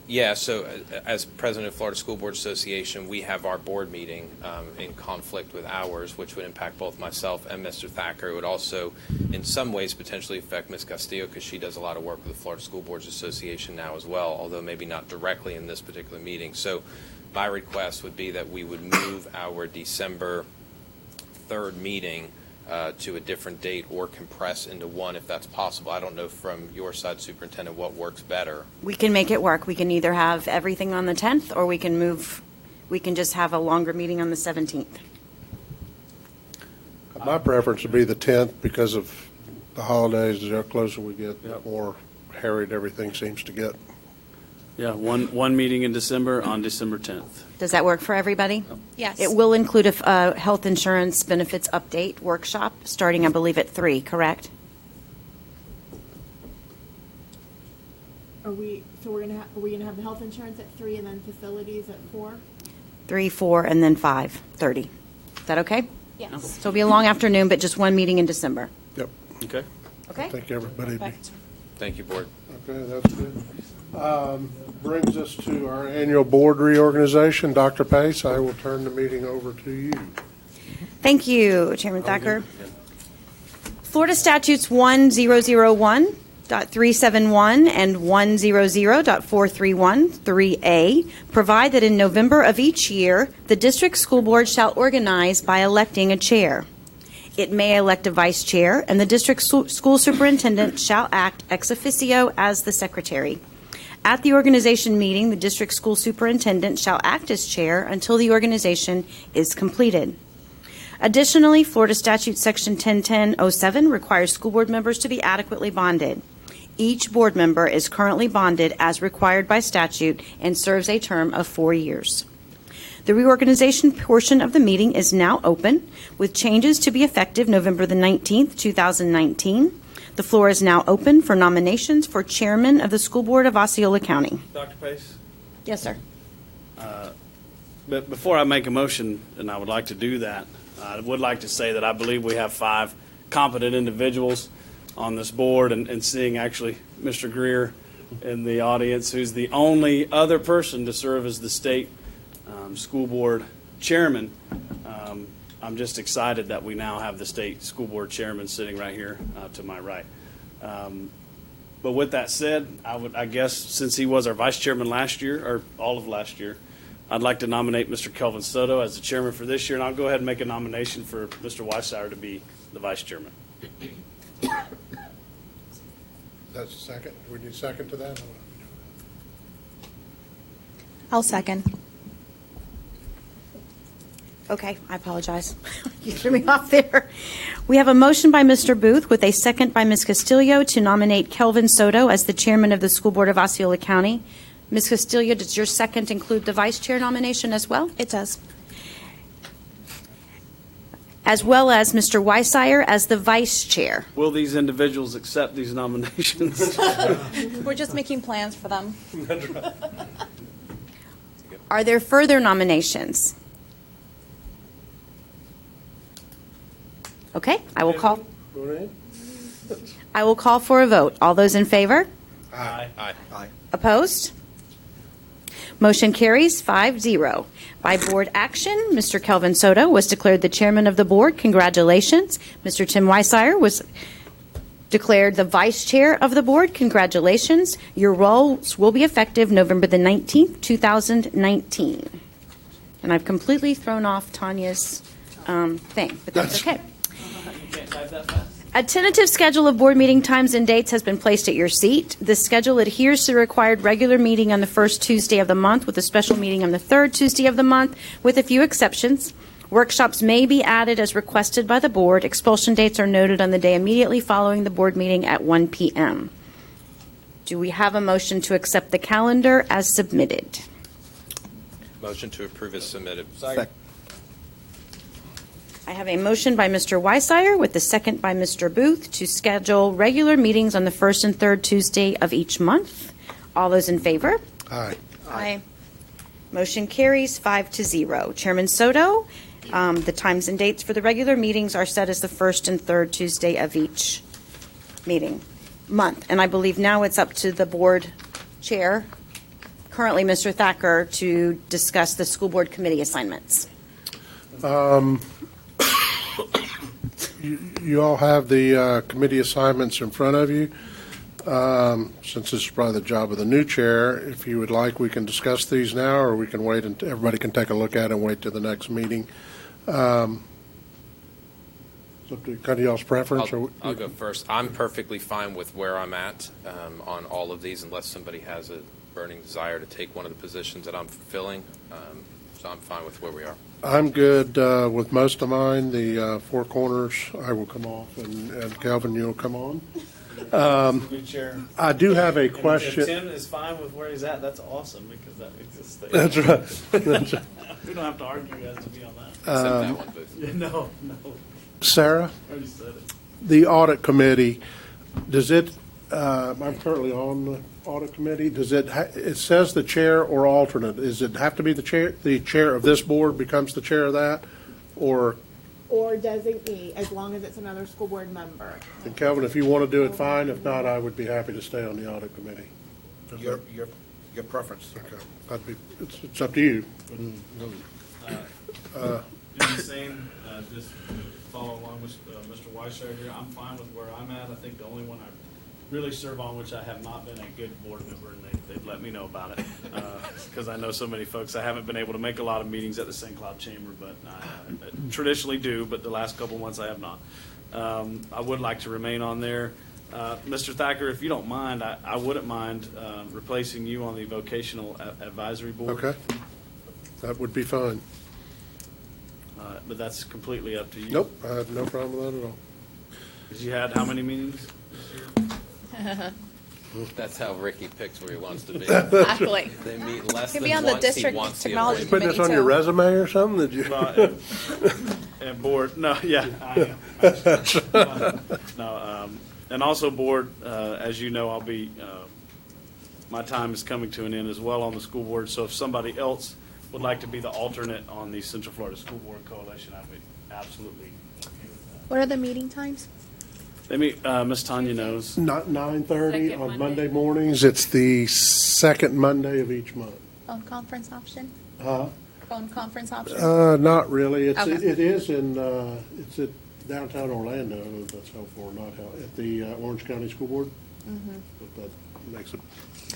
Yeah, so as president of Florida School Board Association, we have our board meeting in conflict with ours, which would impact both myself and Mr. Thacker. It would also, in some ways, potentially affect Ms. Castillo because she does a lot of work with the Florida School Boards Association now as well, although maybe not directly in this particular meeting. So my request would be that we would move our December 3rd meeting to a different date or compress into one if that's possible. I don't know from your side, Superintendent, what works better. We can make it work. We can either have everything on the 10th, or we can just have a longer meeting on the 17th. My preference would be the 10th because of the holidays. The closer we get, the more harried everything seems to get. Yeah, one meeting in December on December 10th. Does that work for everybody? Yes. It will include a health insurance benefits update workshop, starting, I believe, at 3, correct? Are we gonna have the health insurance at 3 and then facilities at 4? 3, 4, and then 5:30. Is that okay? Yes. So it'll be a long afternoon, but just one meeting in December. Yep. Okay. Okay? I think everybody, Thank you, Board. okay, that's good. Brings us to our annual board reorganization. Dr. Pace, I will turn the meeting over to you. Thank you, Chairman Thacker. Florida Statutes 1001.371 and 100.431(3A) provide that in November of each year, the district school board shall organize by electing a chair. It may elect a vice chair, and the district school superintendent shall act ex officio as the secretary. At the organization meeting, the district school superintendent shall act as chair until the organization is completed. Additionally, Florida Statute Section 1010-07 requires school board members to be adequately bonded. Each board member is currently bonded as required by statute and serves a term of 4 years. The reorganization portion of the meeting is now open, with changes to be effective November the 19th, 2019. The floor is now open for nominations for chairman of the school board of Osceola County. Dr. Pace? Yes, sir. But before I make a motion, and I would like to do that, I would like to say that I believe we have 5 competent individuals on this board, and seeing actually Mr. Greer in the audience, who's the only other person to serve as the state school board chairman. I'm just excited that we now have the state school board chairman sitting right here to my right. But with that said, I guess since he was our vice chairman last year, or all of last year, I'd like to nominate Mr. Kelvin Soto as the chairman for this year, and I'll go ahead and make a nomination for Mr. Weissauer to be the vice chairman. That's a second. We need a second to that? I'll second. Okay, I apologize. You threw me off there. We have a motion by Mr. Booth with a second by Ms. Castillo to nominate Kelvin Soto as the chairman of the school board of Osceola County. Ms. Castillo, does your second include the vice chair nomination as well? It does. As well as Mr. Weissauer as the vice chair. Will these individuals accept these nominations? We're just making plans for them. Are there further nominations? Okay, I will call for a vote. All those in favor? Aye. Aye. Opposed? Motion carries 5-0. By board action, Mr. Kelvin Soto was declared the chairman of the board. Congratulations. Mr. Tim Weissauer was declared the vice chair of the board. Congratulations. Your roles will be effective November the 19th, 2019. And I've completely thrown off Tanya's thing, but that's okay. A tentative schedule of board meeting times and dates has been placed at your seat. The schedule adheres to the required regular meeting on the first Tuesday of the month with a special meeting on the third Tuesday of the month, with a few exceptions. Workshops may be added as requested by the board. Expulsion dates are noted on the day immediately following the board meeting at 1 p.m. Do we have a motion to accept the calendar as submitted? Motion to approve is submitted. I have a motion by Mr. Weissauer with a second by Mr. Booth to schedule regular meetings on the first and third Tuesday of each month. All those in favor? Aye. Aye. Motion carries 5-0. Chairman Soto, the times and dates for the regular meetings are set as the first and third Tuesday of each month. And I believe now it's up to the board chair, currently Mr. Thacker, to discuss the school board committee assignments. You all have the committee assignments in front of you. Since this is probably the job of the new chair, if you would like, we can discuss these now, or we can wait and everybody can take a look at it and wait till the next meeting. It's up to kind of y'all's preference. I'll go first. I'm perfectly fine with where I'm at on all of these, unless somebody has a burning desire to take one of the positions that I'm fulfilling. So I'm fine with where we are. I'm good with most of mine. The four corners, I will come off, and Calvin, you'll come on. I do have a question. If Tim is fine with where he's at, that's awesome, because that makes us stay. That's right. That's right. We don't have to argue as to be on that. That one, Booth. Yeah, no. Sarah, I already said it. the audit committee, does it, I'm currently on the audit committee, does it, it says the chair or alternate, does it have to be the chair of this board becomes the chair of that, or or designee, as long as it's another school board member. And Kelvin, if you want to do it, fine. If not, I would be happy to stay on the audit committee. Your preference. Okay. It's up to you. In the same, just follow along with Mr. Weishager here, I'm fine with where I'm at. I think the only one I really serve on, which I have not been a good board member, and they've let me know about it, because I know so many folks. I haven't been able to make a lot of meetings at the St. Cloud Chamber, but I traditionally do, but the last couple months I have not. I would like to remain on there. Mr. Thacker, if you don't mind, I wouldn't mind replacing you on the Vocational Advisory Board. Okay. That would be fine. But that's completely up to you. Nope, I have no problem with that at all. Because you had how many meetings? That's how Ricky picks where he wants to be. Exactly. They meet less Could than be on the once. He district wants the technology You putting this on committee, your too. resume or something? Did you? Well, and board, no, yeah, I am. No, and also board, as you know, I'll be, my time is coming to an end as well on the school board, so if somebody else would like to be the alternate on the Central Florida School Board Coalition, I would absolutely okay with that. What are the meeting times? Let me, Ms. Tanya knows. Not 9:30 Second on Monday. Monday mornings. It's the second Monday of each month. Phone conference option? Huh? Phone conference option? Not really. It's, Okay. it is in, it's at downtown Orlando, if that's helpful or not, at the Orange County School Board. Mhm. If that makes it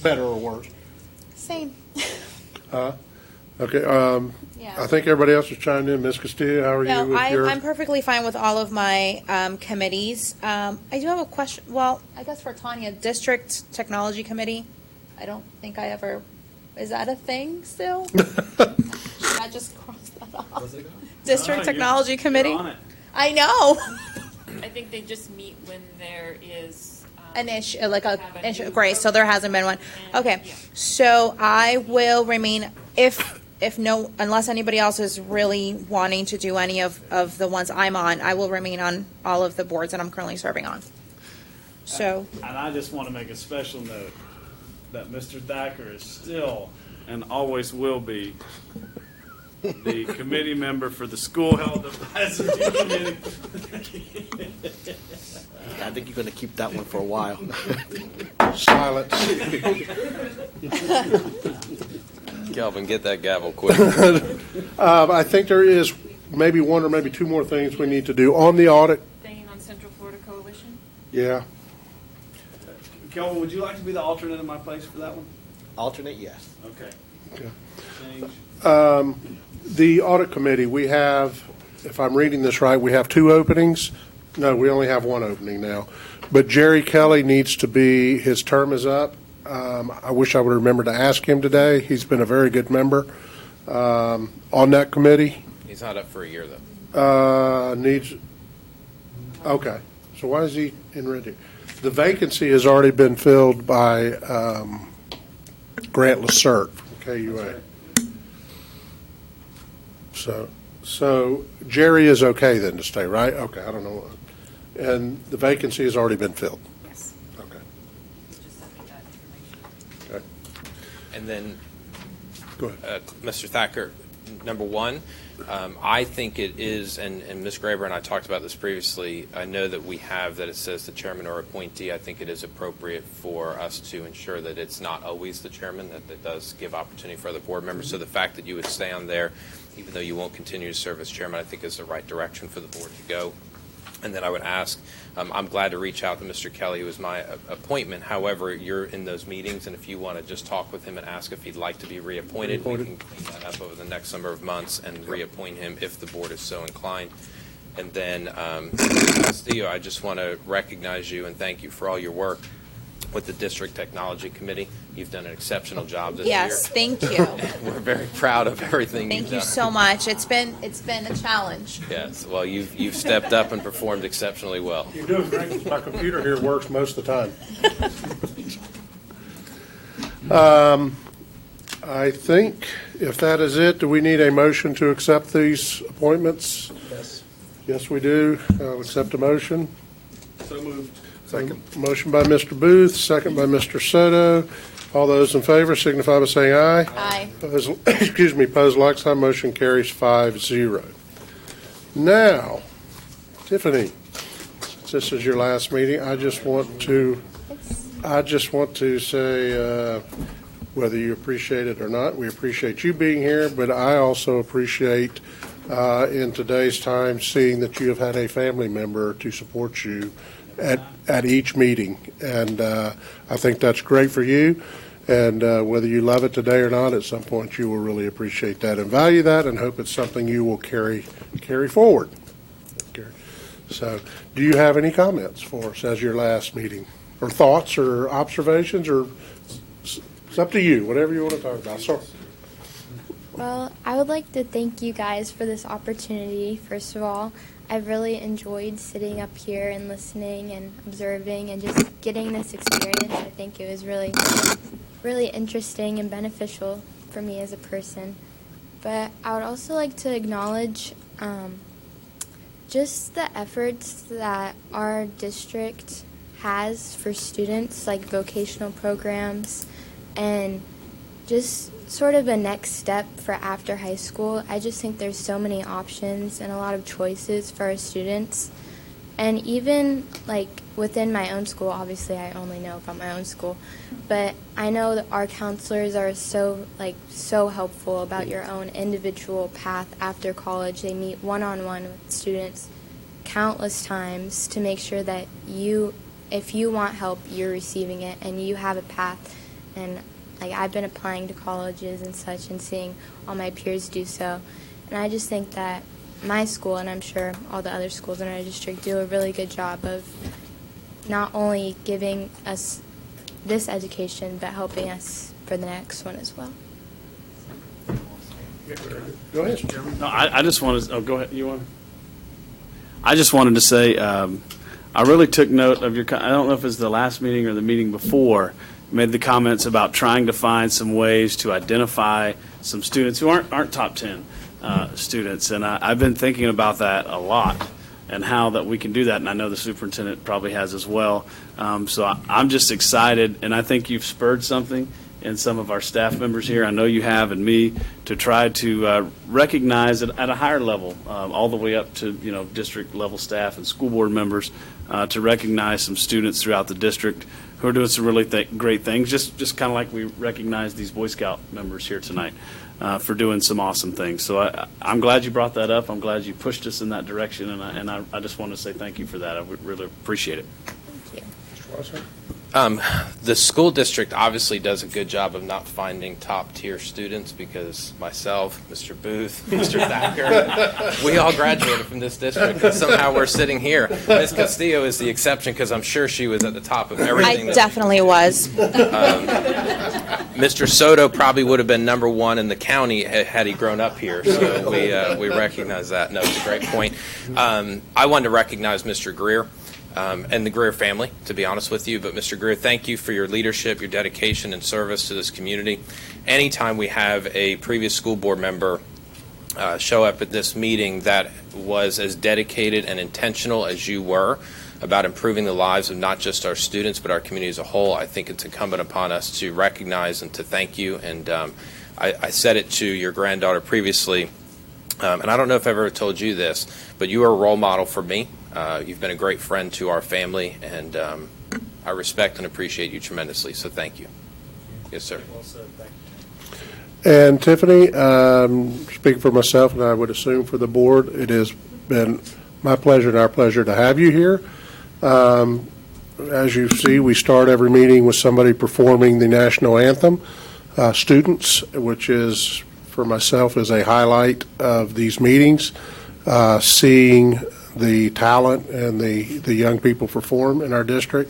better or worse. Same. Okay, Yeah. I think everybody else is chimed in. Ms. Castillo, how are you No, with your? I'm perfectly fine with all of my committees. I do have a question, well, I guess for Tanya, District Technology Committee, I don't think I ever, is that a thing still? Should I just cross that off? District Technology Committee? You're on it. I know. I think they just meet when there is. An issue, like a have a issue, new great, so there hasn't been one. Okay, yeah. so I will remain, if no, unless anybody else is really wanting to do any of the ones I'm on, I will remain on all of the boards that I'm currently serving on. So, And I just want to make a special note that Mr. Thacker is still and always will be the committee member for the School Health Advisory Committee. I think you're going to keep that one for a while. Silence. Kelvin, get that gavel quick. I think there is maybe one or maybe two more things we need to do on the audit. Staying on Central Florida Coalition? Yeah. Kelvin, would you like to be the alternate in my place for that one? Alternate, yes. Okay. Okay. Change. The audit committee, we have, if I'm reading this right, we have two openings. No, we only have one opening now. But Jerry Kelly needs to be, his term is up. I wish I would remember to ask him today. He's been a very good member on that committee. He's not up for a year, though. Needs, okay. So why is he in red here? The vacancy has already been filled by Grant Lacerte from KUA. So Jerry is okay then to stay, right? Okay, I don't know. And the vacancy has already been filled? Yes. Okay. Just send me that information. Okay. And then, Go ahead. Mr. Thacker, number one, I think it is, and Ms. Graber and I talked about this previously, I know that we have that it says the chairman or appointee. I think it is appropriate for us to ensure that it's not always the chairman, that it does give opportunity for other board members. So the fact that you would stay on there, even though you won't continue to serve as chairman, I think is the right direction for the board to go. And then I would ask, I'm glad to reach out to Mr. Kelly, who was my appointment. However, you're in those meetings, and if you want to just talk with him and ask if he'd like to be reappointed, we can clean that up over the next number of months and reappoint him if the board is so inclined. And then, Castillo, I just want to recognize you and thank you for all your work with the District Technology Committee. You've done an exceptional job this year. yes, thank you. We're very proud of everything Thank you've you done. so much. It's been a challenge. Yes, well, you've stepped up and performed exceptionally well. You're doing great, 'cause my computer here works most of the time. I think if that is it, do we need a motion to accept these appointments? Yes. Yes, we do. I'll accept a motion. So moved. Second. Motion by Mr. Booth, second by Mr. Soto. All those in favor signify by saying aye. Aye. Pose like sign, motion carries 5-0. Now, Tiffany, since this is your last meeting, I just want to say, whether you appreciate it or not, we appreciate you being here, but I also appreciate in today's time seeing that you have had a family member to support you at each meeting. And I think that's great for you. And whether you love it today or not, at some point you will really appreciate that and value that, and hope it's something you will carry forward. So, do you have any comments for us as your last meeting, or thoughts, or observations, or it's up to you, whatever you want to talk about. So, well, I would like to thank you guys for this opportunity. First of all, I've really enjoyed sitting up here and listening and observing and just getting this experience. I think it was really, really interesting and beneficial for me as a person. But I would also like to acknowledge just the efforts that our district has for students, like vocational programs, and just sort of a next step for after high school. I just think there's so many options and a lot of choices for our students. And even like within my own school, obviously I only know about my own school, but I know that our counselors are so helpful about your own individual path after college. They meet one-on-one with students countless times to make sure that if you want help, you're receiving it and you have a path. And like I've been applying to colleges and such and seeing all my peers do so. And I just think that my school, and I'm sure all the other schools in our district, do a really good job of not only giving us this education, but helping us for the next one as well. go ahead. No, I just wanted to, go ahead. You want? I just wanted to say, I really took note of your, I don't know if it's the last meeting or the meeting before, made the comments about trying to find some ways to identify some students who aren't top 10 students. And I've been thinking about that a lot and how that we can do that. And I know the superintendent probably has as well. So I'm just excited. And I think you've spurred something in some of our staff members here. I know you have, and me, to try to recognize it at a higher level, all the way up to district level staff and school board members, to recognize some students throughout the district who are doing some really great things, just kind of like we recognize these Boy Scout members here tonight for doing some awesome things. So I'm glad you brought that up. I'm glad you pushed us in that direction, and I just want to say thank you for that. I would really appreciate it. Thank you. The school district obviously does a good job of not finding top-tier students because myself, Mr. Booth, Mr. Thacker, we all graduated from this district, and somehow we're sitting here. Ms. Castillo is the exception because I'm sure she was at the top of everything. I definitely was. Mr. Soto probably would have been number one in the county had he grown up here, so we recognize that. No, it's a great point. I wanted to recognize Mr. Greer. And the Greer family, to be honest with you. But Mr. Greer, thank you for your leadership, your dedication, and service to this community. Anytime we have a previous school board member show up at this meeting that was as dedicated and intentional as you were about improving the lives of not just our students, but our community as a whole, I think it's incumbent upon us to recognize and to thank you. And I said it to your granddaughter previously, and I don't know if I've ever told you this, but you are a role model for me. You've been a great friend to our family, and I respect and appreciate you tremendously, so thank you. Yes, sir. Well said. Thank you. And Tiffany, speaking for myself, and I would assume for the board, it has been my pleasure and our pleasure to have you here. As you see, we start every meeting with somebody performing the national anthem. Students, which is, for myself, is a highlight of these meetings, seeing the talent and the young people perform in our district.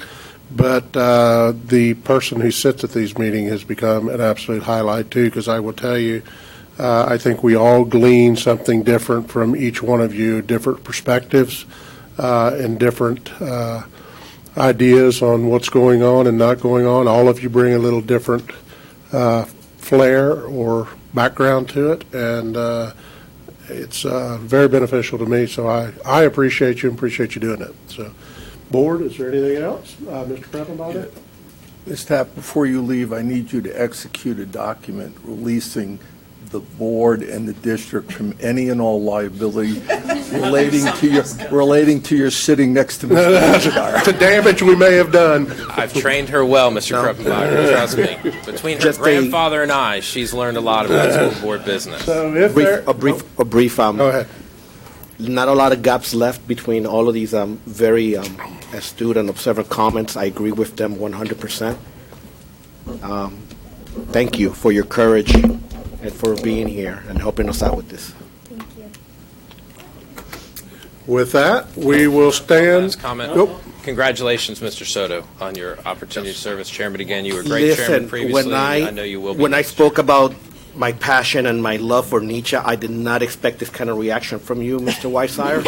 But the person who sits at these meetings has become an absolute highlight too, because I will tell you, I think we all glean something different from each one of you, different perspectives and different ideas on what's going on and not going on. All of you bring a little different flair or background to it, and it's very beneficial to me, so I appreciate you and appreciate you doing it. So, board, is there anything else? Mr. Kreppenbacher? Ms. Tapp, before you leave, I need you to execute a document releasing the board and the district from any and all liability relating to your sitting next to Mr. Guyer. The damage we may have done. I've trained her well, Mr. Kruppenbacher, trust me. Between her Just grandfather and I, she's learned a lot about school board business. So if there, A brief. go ahead. Not a lot of gaps left between all of these very astute and observant comments. I agree with them 100%. Thank you for your courage and for being here and helping us out with this. Thank you. With that, we will stand. Last comment. Nope. Congratulations, Mr. Soto, on your opportunity to serve as chairman again. You were great chairman previously. When I know you will be. When I spoke about my passion and my love for Nietzsche, I did not expect this kind of reaction from you, Mr. Weissire.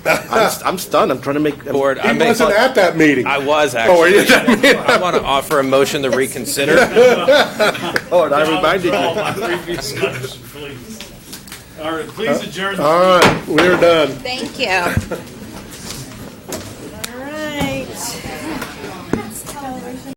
I'm stunned. I'm trying to make. Board, He wasn't at that meeting. I was Oh, actually. were you at that meeting? I want to offer a motion to reconsider. Oh, and I reminded you. All right, please adjourn. All right, we're done. Thank you.